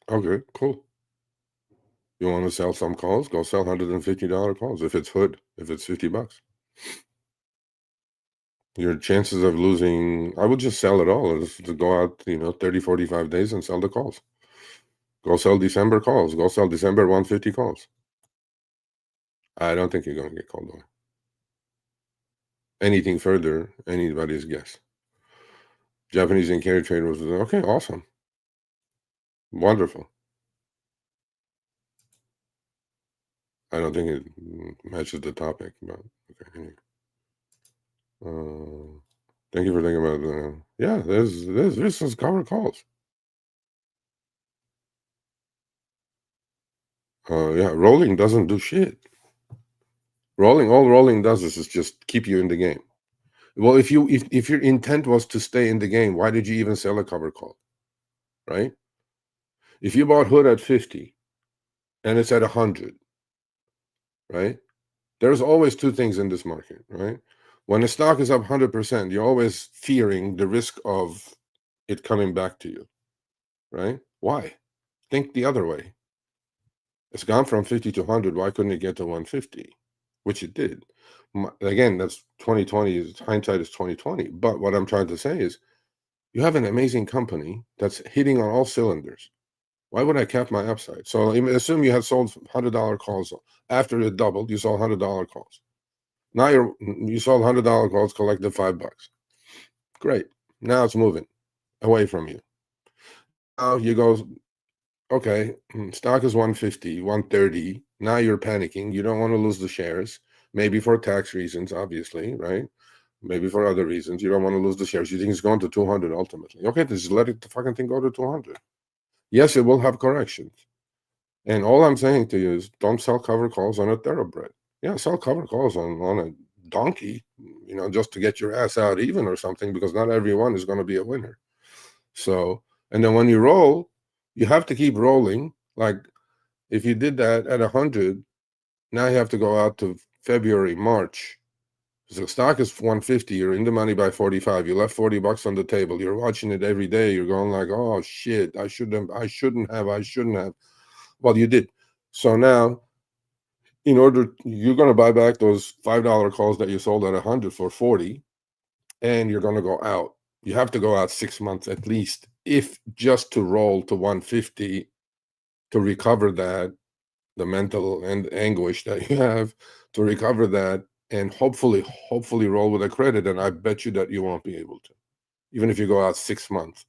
Okay, cool. You want to sell some calls? Go sell $150 calls. If it's hood, if it's $50, your chances of losing, I would just sell it all. Just to go out, 30, 45 days and sell the calls. Go sell December calls. Go sell December 150 calls. I don't think you're going to get called away. Anything further, anybody's guess. Japanese and carry trade was okay, awesome. Wonderful. I don't think it matches the topic, but okay. Anyway. Thank you for thinking about yeah, this is cover calls. Yeah, rolling doesn't do shit. All rolling does is just keep you in the game. Well, if your intent was to stay in the game, why did you even sell a cover call? Right? If you bought hood at 50 and it's at 100, right? There's always two things in this market, right? When a stock is up 100%, you're always fearing the risk of it coming back to you, right? Why? Think the other way. It's gone from 50 to 100. Why couldn't it get to 150? Which it did. Again, that's 2020. Hindsight is 2020. But what I'm trying to say is, You have an amazing company that's hitting on all cylinders. Why would I cap my upside? So assume you had sold $100 calls after it doubled. You sold $100 calls. Now you sold $100 calls, collected $5. Great. Now it's moving away from you. Now you go, okay, stock is 150, 130. Now you're panicking. You don't want to lose the shares, maybe for tax reasons, obviously, right? Maybe for other reasons. You don't want to lose the shares. You think it's going to 200 ultimately. Okay, just let the fucking thing go to 200. Yes, it will have corrections. And all I'm saying to you is don't sell cover calls on a thoroughbred. Yeah, sell cover calls on a donkey, just to get your ass out even or something, because not everyone is going to be a winner. So, and then when you roll, you have to keep rolling. Like if you did that at 100, now you have to go out to February, March. So the stock is 150, you're in the money by 45. You left $40 on the table. You're watching it every day. You're going like, oh shit, I shouldn't have. Well, you did. So now, you're going to buy back those $5 calls that you sold at 100 for 40, and you're going to go out. You have to go out 6 months at least, if just to roll to 150 to recover that, the mental and anguish that you have to recover that, and hopefully roll with a credit. And I bet you that you won't be able to, even if you go out 6 months.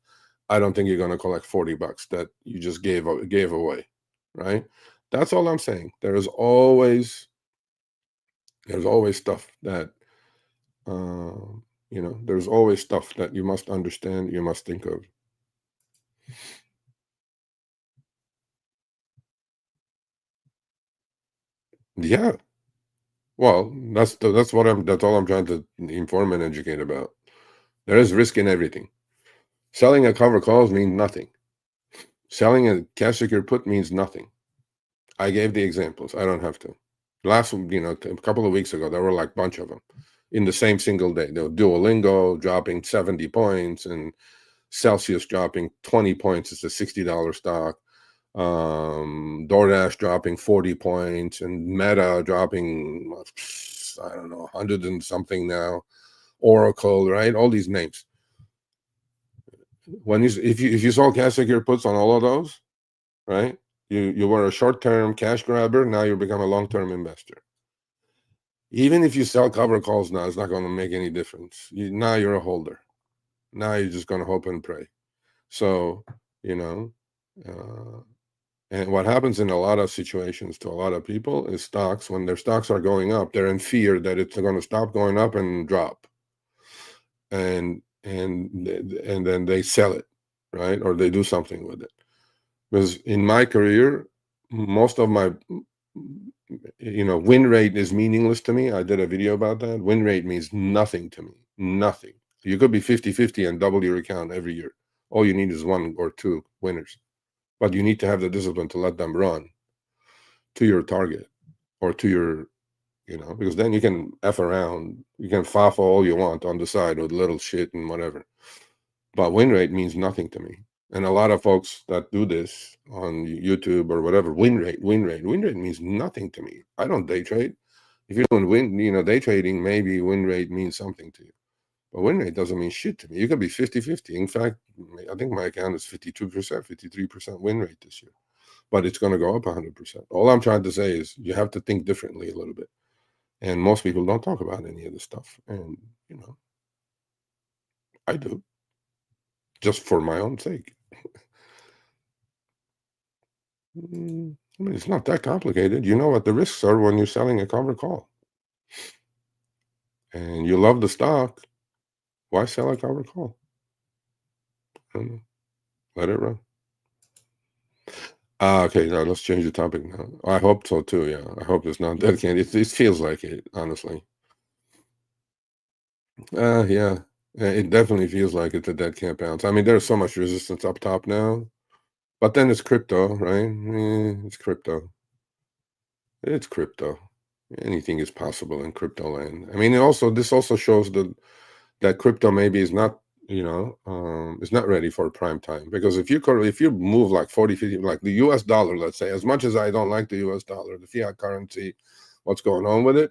I don't think you're going to collect $40 that you just gave away, right? That's all I'm saying. There's always stuff that there's always stuff that you must understand, you must think of. Yeah, well, that's all I'm trying to inform and educate about. There is risk in everything. Selling a cover calls means nothing. Selling a cash secure put means nothing. I gave the examples. I don't have to. Last, a couple of weeks ago, there were like a bunch of them in the same single day. There were Duolingo dropping 70 points and Celsius dropping 20 points. It's a $60 stock. DoorDash dropping 40 points and Meta dropping, I don't know, 100 and something now. Oracle, right? All these names. If you saw cash secure puts on all of those, right? You were a short-term cash grabber. Now you become a long-term investor. Even if you sell cover calls now, it's not going to make any difference. Now you're a holder. Now you're just going to hope and pray. So, and what happens in a lot of situations to a lot of people is stocks, when their stocks are going up, they're in fear that it's going to stop going up and drop. And then they sell it, right? Or they do something with it. Because in my career, most of my win rate is meaningless to me. I did a video about that. Win rate means nothing to me. Nothing. You could be 50-50 and double your account every year. All you need is 1 or 2 winners. But you need to have the discipline to let them run to your target or to your, because then you can F around. You can faff all you want on the side with little shit and whatever. But win rate means nothing to me. And a lot of folks that do this on YouTube or whatever, win rate means nothing to me. I don't day trade. If you're doing day trading, maybe win rate means something to you. But win rate doesn't mean shit to me. You can be 50-50. In fact, I think my account is 52%, 53% win rate this year. But it's going to go up 100%. All I'm trying to say is you have to think differently a little bit. And most people don't talk about any of this stuff. And, I do. Just for my own sake. I mean, it's not that complicated. You know what the risks are when you're selling a cover call. And you love the stock. Why sell a cover call? I don't know. Let it run. Okay, now let's change the topic now. I hope so too, yeah. I hope it's not dead candy. It feels like it, honestly. Yeah. It definitely feels like it's a dead cat bounce. I mean, there's so much resistance up top now. But then it's crypto, right? It's crypto. It's crypto. Anything is possible in crypto land. I mean, this also shows that crypto maybe is not, is not ready for prime time. Because if you move like 40-50, like the US dollar, let's say, as much as I don't like the US dollar, the fiat currency, what's going on with it,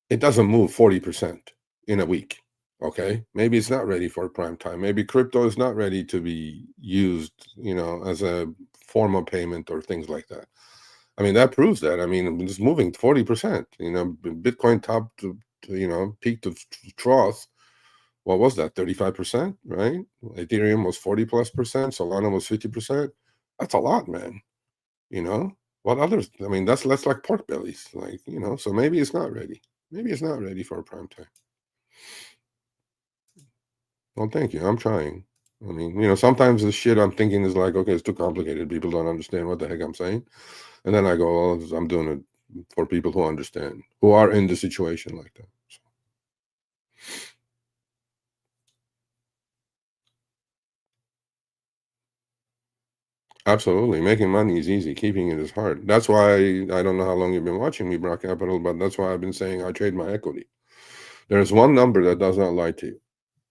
it doesn't move 40% in a week Okay, maybe it's not ready for prime time. Maybe crypto is not ready to be used, as a form of payment or things like that. I mean, that proves that. I mean, it's moving 40%. Bitcoin top to peak to trough. What was that? 35%, right? Ethereum was 40+%. Solana was 50%. That's a lot, man. What others? I mean, that's like pork bellies, so maybe it's not ready. Maybe it's not ready for prime time. Well, thank you. I'm trying. I mean, sometimes the shit I'm thinking is like, okay, it's too complicated. People don't understand what the heck I'm saying. And then I go, well, I'm doing it for people who understand, who are in the situation like that. So. Absolutely. Making money is easy. Keeping it is hard. That's why I don't know how long you've been watching me, Brock Capital, but that's why I've been saying I trade my equity. There's one number that does not lie to you,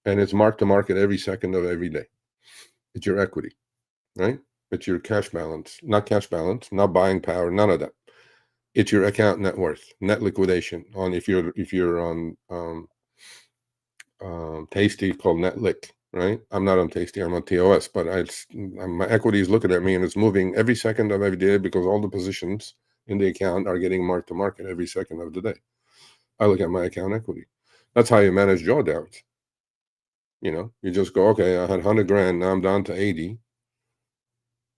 and it's mark to market every second of every day. It's your equity, right? It's your cash balance, not buying power, none of that. It's your account net worth, net liquidation. On if you're on Tasty, called net lick, right? I'm not on Tasty, I'm on TOS, but my equity is looking at me and it's moving every second of every day because all the positions in the account are getting marked to market every second of the day. I look at my account equity. That's how you manage drawdowns. You just go, okay, I had 100 grand, now I'm down to 80.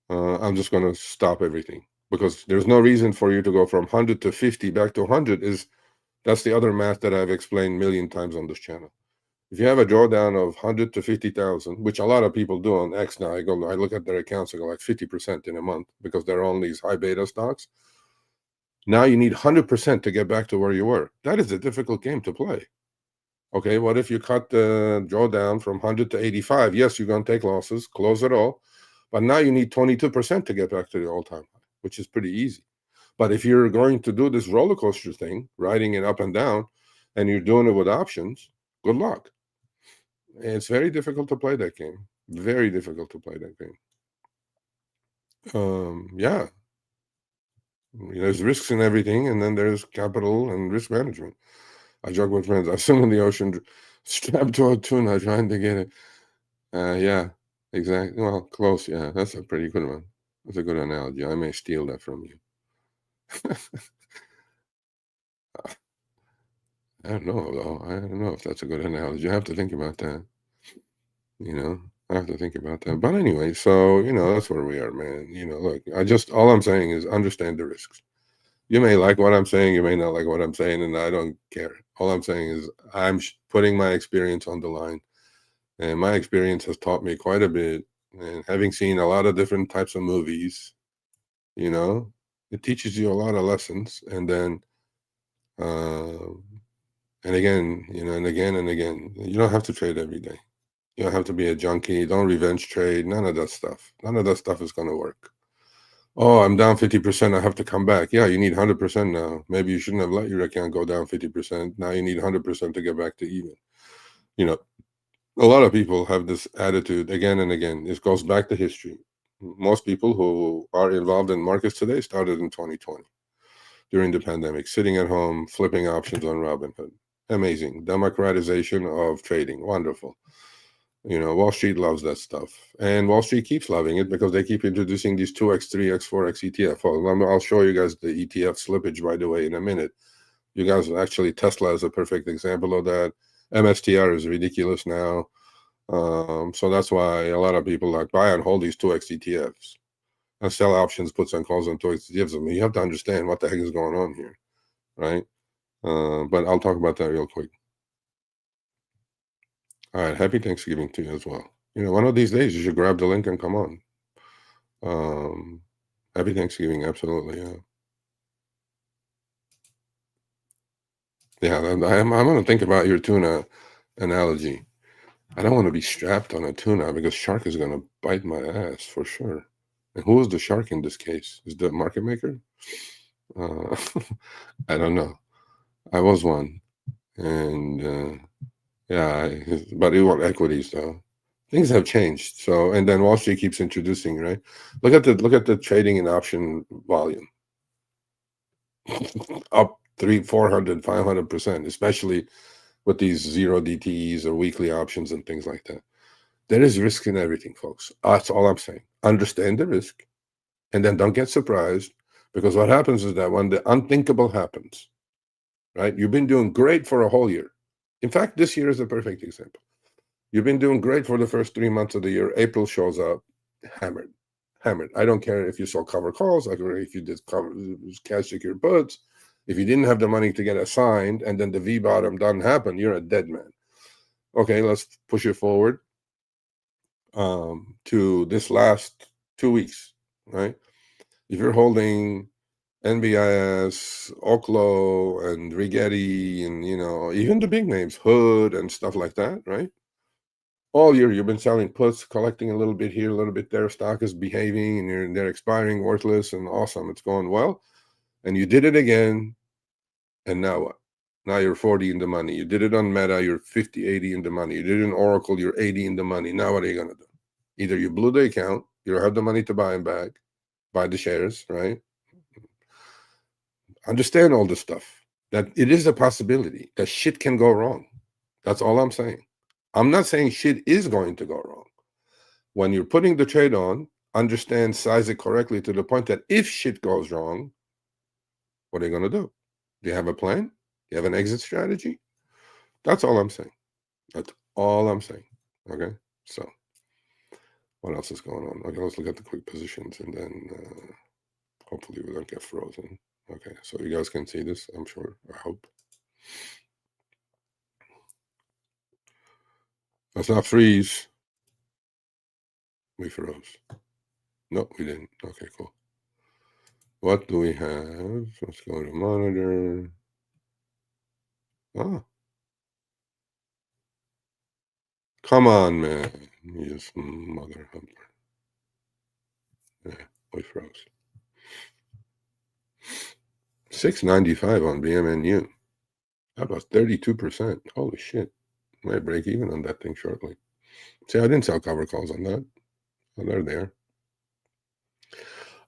I'm just going to stop everything because there's no reason for you to go from 100 to 50 back to 100. That's the other math that I've explained a million times on this channel. If you have a drawdown of 100 to 50,000, which a lot of people do on X now, I look at their accounts, I go like 50% in a month because they're on these high beta stocks. Now you need 100% to get back to where you were. That is a difficult game to play. Okay, what if you cut the drawdown from 100 to 85? Yes, you're going to take losses, close it all. But now you need 22% to get back to the all-time high, which is pretty easy. But if you're going to do this roller coaster thing, riding it up and down, and you're doing it with options, good luck. It's very difficult to play that game. Very difficult to play that game. Yeah. There's risks in everything, and then there's capital and risk management. I joke with friends. I swim in the ocean strapped to a tuna trying to get it. Yeah, exactly. Well, close. Yeah, that's a pretty good one. That's a good analogy. I may steal that from you. I don't know, though. I don't know if that's a good analogy. I have to think about that. I have to think about that. But anyway, so, that's where we are, man. Look, all I'm saying is understand the risks. You may like what I'm saying, you may not like what I'm saying, and I don't care. All I'm saying is I'm putting my experience on the line. And my experience has taught me quite a bit. And having seen a lot of different types of movies, it teaches you a lot of lessons. And then, and again, and again and again, you don't have to trade every day. You don't have to be a junkie. Don't revenge trade. None of that stuff. None of that stuff is going to work. Oh, I'm down 50%. I have to come back. Yeah, you need 100% now. Maybe you shouldn't have let your account go down 50%. Now you need 100% to get back to even. A lot of people have this attitude again and again. This goes back to history. Most people who are involved in markets today started in 2020 during the pandemic, sitting at home, flipping options on Robinhood. Amazing. Democratization of trading. Wonderful. Wall Street loves that stuff. And Wall Street keeps loving it because they keep introducing these 2x, 3x, 4x ETF. I'll show you guys the ETF slippage, by the way, in a minute. You guys, actually, Tesla is a perfect example of that. MSTR is ridiculous now. So that's why a lot of people buy and hold these 2x ETFs and sell options, puts and calls on 2x ETFs. I mean, you have to understand what the heck is going on here, right? But I'll talk about that real quick. All right, happy Thanksgiving to you as well. One of these days you should grab the link and come on. Happy Thanksgiving, absolutely. Yeah, I'm going to think about your tuna analogy. I don't want to be strapped on a tuna because shark is going to bite my ass for sure. And who is the shark in this case? Is the market maker? I don't know. I was one, and yeah, but it was equities though. Things have changed. So, and then Wall Street keeps introducing, right? Look at the trading and option volume up 300, 400, 500%, especially with these 0 DTEs or weekly options and things like that. There is risk in everything, folks. That's all I'm saying. Understand the risk, and then don't get surprised, because what happens is that when the unthinkable happens, right? You've been doing great for a whole year. In fact, this year is a perfect example. You've been doing great for the first 3 months of the year. April shows up, hammered. I don't care if you saw cover calls, I don't care if you did cash secured puts. If you didn't have the money to get assigned and then the V bottom doesn't happen, you're a dead man. Okay, let's push it forward to this last 2 weeks, right? If you're holding NBIS, Oklo, and Rigetti, and even the big names, Hood and stuff like that, right? All year you've been selling puts, collecting a little bit here, a little bit there. Stock is behaving, and they're expiring, worthless, and awesome. It's going well, and you did it again. And now what? Now you're 40 in the money. You did it on Meta, you're 50, 80 in the money. You did it in Oracle, you're 80 in the money. Now what are you gonna do? Either you blew the account, you don't have the money to buy them back, buy the shares, right? Understand all this stuff. That it is a possibility that shit can go wrong. That's all I'm saying. I'm not saying shit is going to go wrong. When you're putting the trade on, understand, size it correctly to the point that if shit goes wrong, what are you going to do? Do you have a plan? Do you have an exit strategy? That's all I'm saying. That's all I'm saying. Okay? So, what else is going on? Okay, let's look at the quick positions, and then hopefully we don't get frozen. Okay, so you guys can see this, I'm sure. I hope. Let's not freeze. We froze. No, we didn't. Okay, cool. What do we have? Let's go to monitor. Ah. Come on, man. You mother humper. Yeah, we froze. 695 on BMNU. That was 32%. Holy shit. Might break even on that thing shortly. See, I didn't sell cover calls on that. Oh, they're there.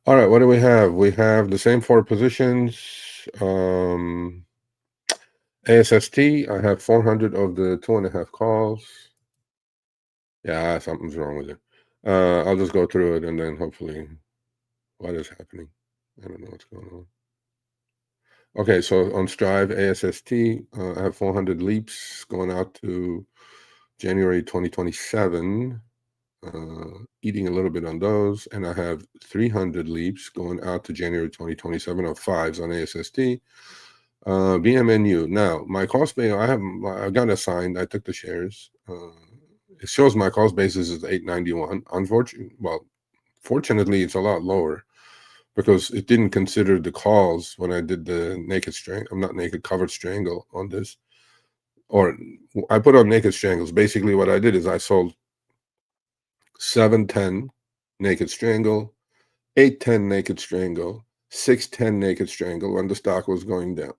All right, what do we have? We have the same 4 positions. ASST, I have 400 of the 2.5 calls. Yeah, something's wrong with it. I'll just go through it and then hopefully, what is happening? I don't know what's going on. Okay, so on Strive ASST, I have 400 leaps going out to January 2027, eating a little bit on those, and I have 300 leaps going out to January 2027 of 5s on ASST. BMNU. Now, my cost base, I got assigned, I took the shares. It shows my cost basis is 891. Fortunately, it's a lot lower because it didn't consider the calls when I did the naked strangle. I'm not naked, covered strangle on this. Or I put on naked strangles. Basically, what I did is I sold 710 naked strangle, 810 naked strangle, 610 naked strangle when the stock was going down.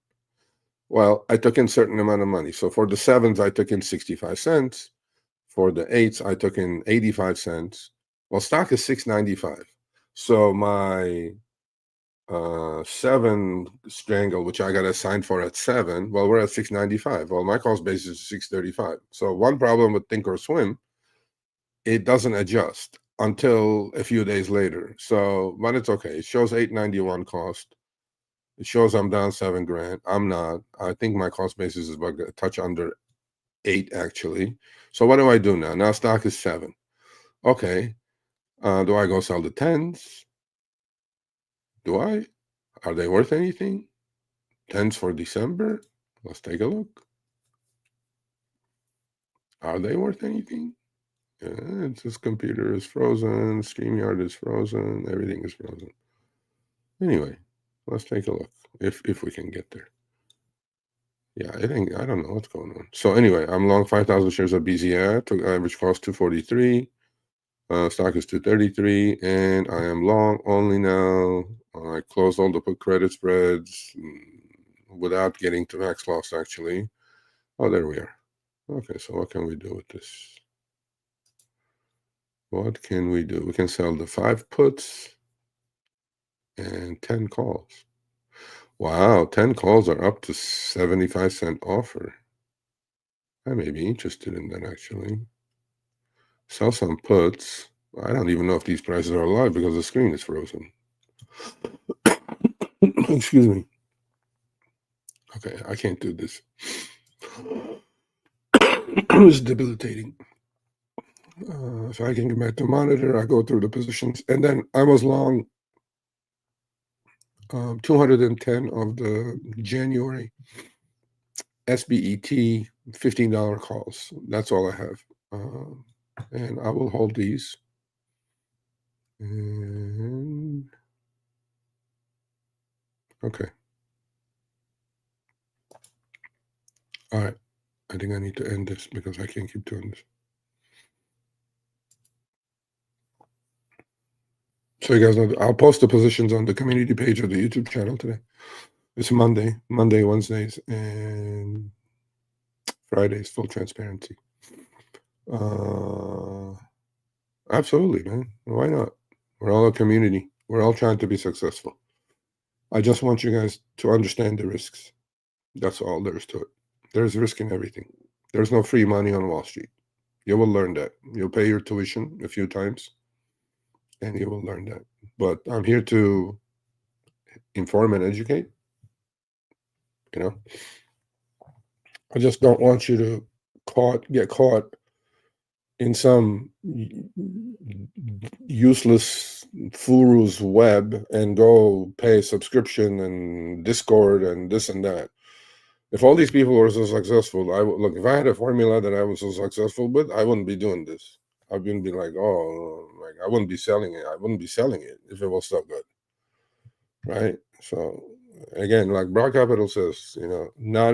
Well, I took in a certain amount of money. So for the 7s, I took in 65 cents. For the 8s, I took in 85 cents. Well, stock is 695. So my 7 strangle, which I got assigned for at 7, well, we're at 695. Well, my cost basis is 635. So one problem with Think or Swim, it doesn't adjust until a few days later. So, but it's okay. It shows 891 cost. It shows I'm down 7 grand. I'm not. I think my cost basis is about a touch under 8 actually. So what do I do now? Now stock is 7. Okay. Do I go sell the 10s? Do I? Are they worth anything? 10s for December? Let's take a look. Are they worth anything? Yeah, it's this computer is frozen. StreamYard is frozen. Everything is frozen. Anyway, let's take a look if we can get there. Yeah, I don't know what's going on. So anyway, I'm long 5,000 shares of BZI. Took average cost 243. Stock is 233, and I am long only now. I closed all the put credit spreads without getting to max loss actually. Oh, there we are. Okay, so what can we do with this? What can we do? We can sell the 5 puts and 10 calls. Wow, 10 calls are up to 75-cent offer. I may be interested in that, actually. Sell some puts. I don't even know if these prices are alive because the screen is frozen. Excuse me. Okay, I can't do this. It's debilitating. If I can get back to monitor, I go through the positions. And then I was long 210 of the January SBET $15 calls. That's all I have. And I will hold these. And okay. All right. I think I need to end this because I can't keep doing this. So you guys know, I'll post the positions on the community page of the YouTube channel today. It's Monday, Wednesdays, and Fridays, full transparency. Absolutely, man. Why not? We're all a community. We're all trying to be successful. I just want you guys to understand the risks. That's all there is to it. There's risk in everything. There's no free money on Wall Street. You will learn that. You'll pay your tuition a few times, and you will learn that. But I'm here to inform and educate. You know, I just don't want you to get caught in some useless Furu's web and go pay subscription and Discord and this and that. If all these people were so successful, I would look. If I had a formula that I was so successful with, I wouldn't be doing this. I wouldn't be like, oh, like I wouldn't be selling it. I wouldn't be selling it if it was so good, right? So again, like Broad Capital says, not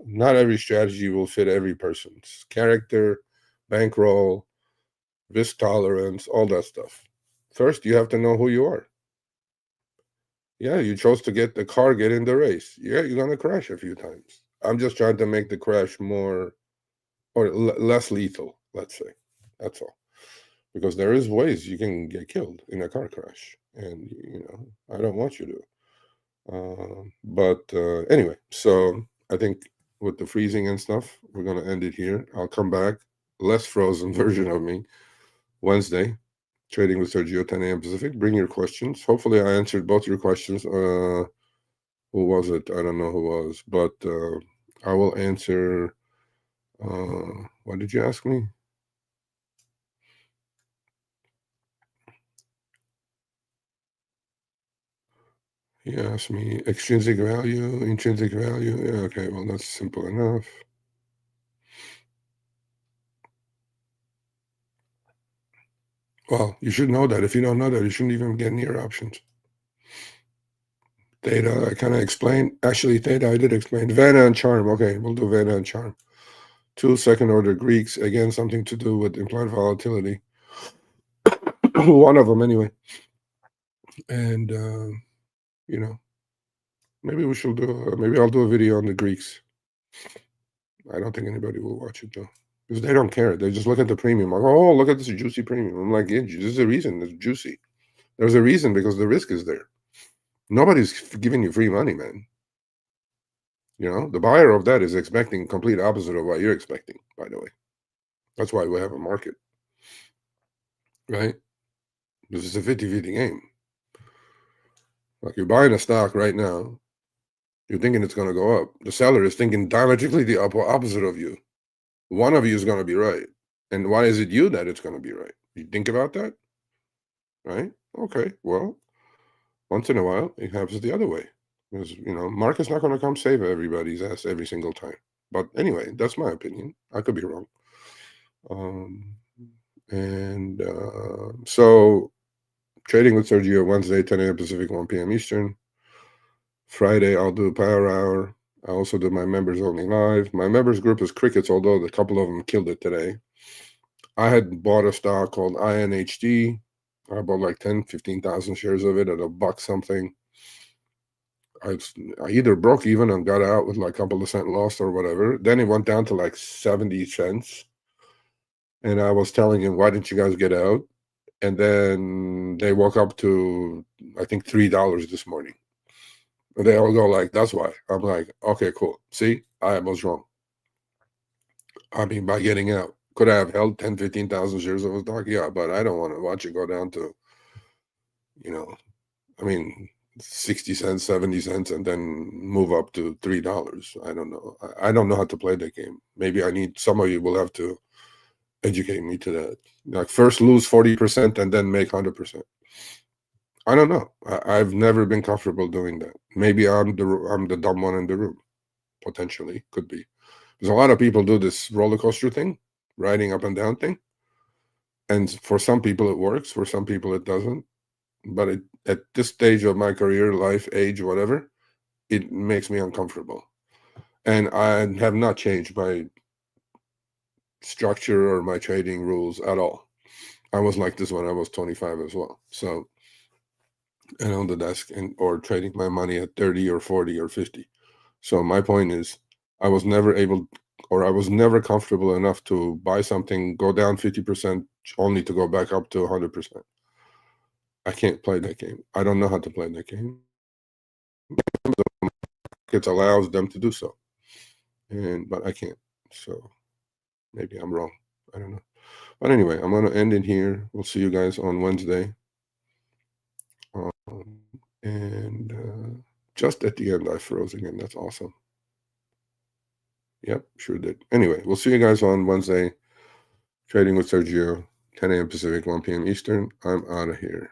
not every strategy will fit every person's character, bankroll, risk tolerance, all that stuff. First, you have to know who you are. Yeah, you chose to get the car, get in the race. Yeah, you're going to crash a few times. I'm just trying to make the crash more or less lethal, let's say. That's all. Because there is ways you can get killed in a car crash. And, I don't want you to. But anyway, so I think with the freezing and stuff, we're going to end it here. I'll come back, less frozen version of me, Wednesday. Trading with Sergio, 10 a.m. Pacific. Bring your questions. Hopefully, I answered both your questions. Who was it? I don't know who was, but I will answer. What did you ask me? He asked me extrinsic value, intrinsic value. Yeah, okay, well, that's simple enough. Well, you should know that. If you don't know that, you shouldn't even get near options. Theta, I kind of explained. Actually, theta, I did explain. Vena and charm. Okay, we'll do Vena and charm. 2 second-order Greeks. Again, something to do with implied volatility. One of them, anyway. And, maybe we should do, maybe I'll do a video on the Greeks. I don't think anybody will watch it, though. Because they don't care. They just look at the premium. Like, oh, look at this juicy premium. I'm like, yeah, there's a reason it's juicy. There's a reason because the risk is there. Nobody's giving you free money, man. The buyer of that is expecting complete opposite of what you're expecting, by the way. That's why we have a market, right? This is a 50-50 game. Like you're buying a stock right now, you're thinking it's going to go up. The seller is thinking diametrically the opposite of you. One of you is going to be right. And why is it you that it's going to be right? You think about that? Right? Okay, well, once in a while, it happens the other way. Because, market's not going to come save everybody's ass every single time. But anyway, that's my opinion. I could be wrong. So trading with Sergio Wednesday, 10 a.m. Pacific, 1 p.m. Eastern. Friday, I'll do Power Hour. I also do my members only live. My members group is Crickets, although a couple of them killed it today. I had bought a stock called INHD. I bought like 10, 15,000 shares of it at $1 something. I either broke even and got out with like a couple of cent loss or whatever. Then it went down to like 70 cents. And I was telling him, why didn't you guys get out? And then they woke up to, I think, $3 this morning. And they all go like, that's why. I'm like, okay, cool. See, I was wrong. I mean, by getting out. Could I have held 10, 15,000 shares of a stock? Yeah, but I don't want to watch it go down to, you know, I mean, 60 cents, 70 cents, and then move up to $3. I don't know. I don't know how to play that game. Maybe I need, some of you will have to educate me to that. Like first lose 40% and then make 100%. I don't know. I've never been comfortable doing that. Maybe I'm the dumb one in the room. Potentially, could be. Because a lot of people do this roller coaster thing, riding up and down thing. And for some people it works, for some people it doesn't. But at this stage of my career, life, age, whatever, it makes me uncomfortable. And I have not changed my structure or my trading rules at all. I was like this when I was 25 as well. So, and on the desk or trading my money at 30 or 40 or 50. So my point is, I was never able, or I was never comfortable enough to buy something, go down 50% only to go back up to 100%. I can't play that game. I don't know how to play that game. It allows them to do so, but I can't. So maybe I'm wrong. I don't know. But anyway, I'm going to end it here. We'll see you guys on Wednesday. And just at the end, I froze again. That's awesome. Yep, sure did. Anyway, we'll see you guys on Wednesday. Trading with Sergio, 10 a.m. Pacific, 1 p.m. Eastern. I'm out of here.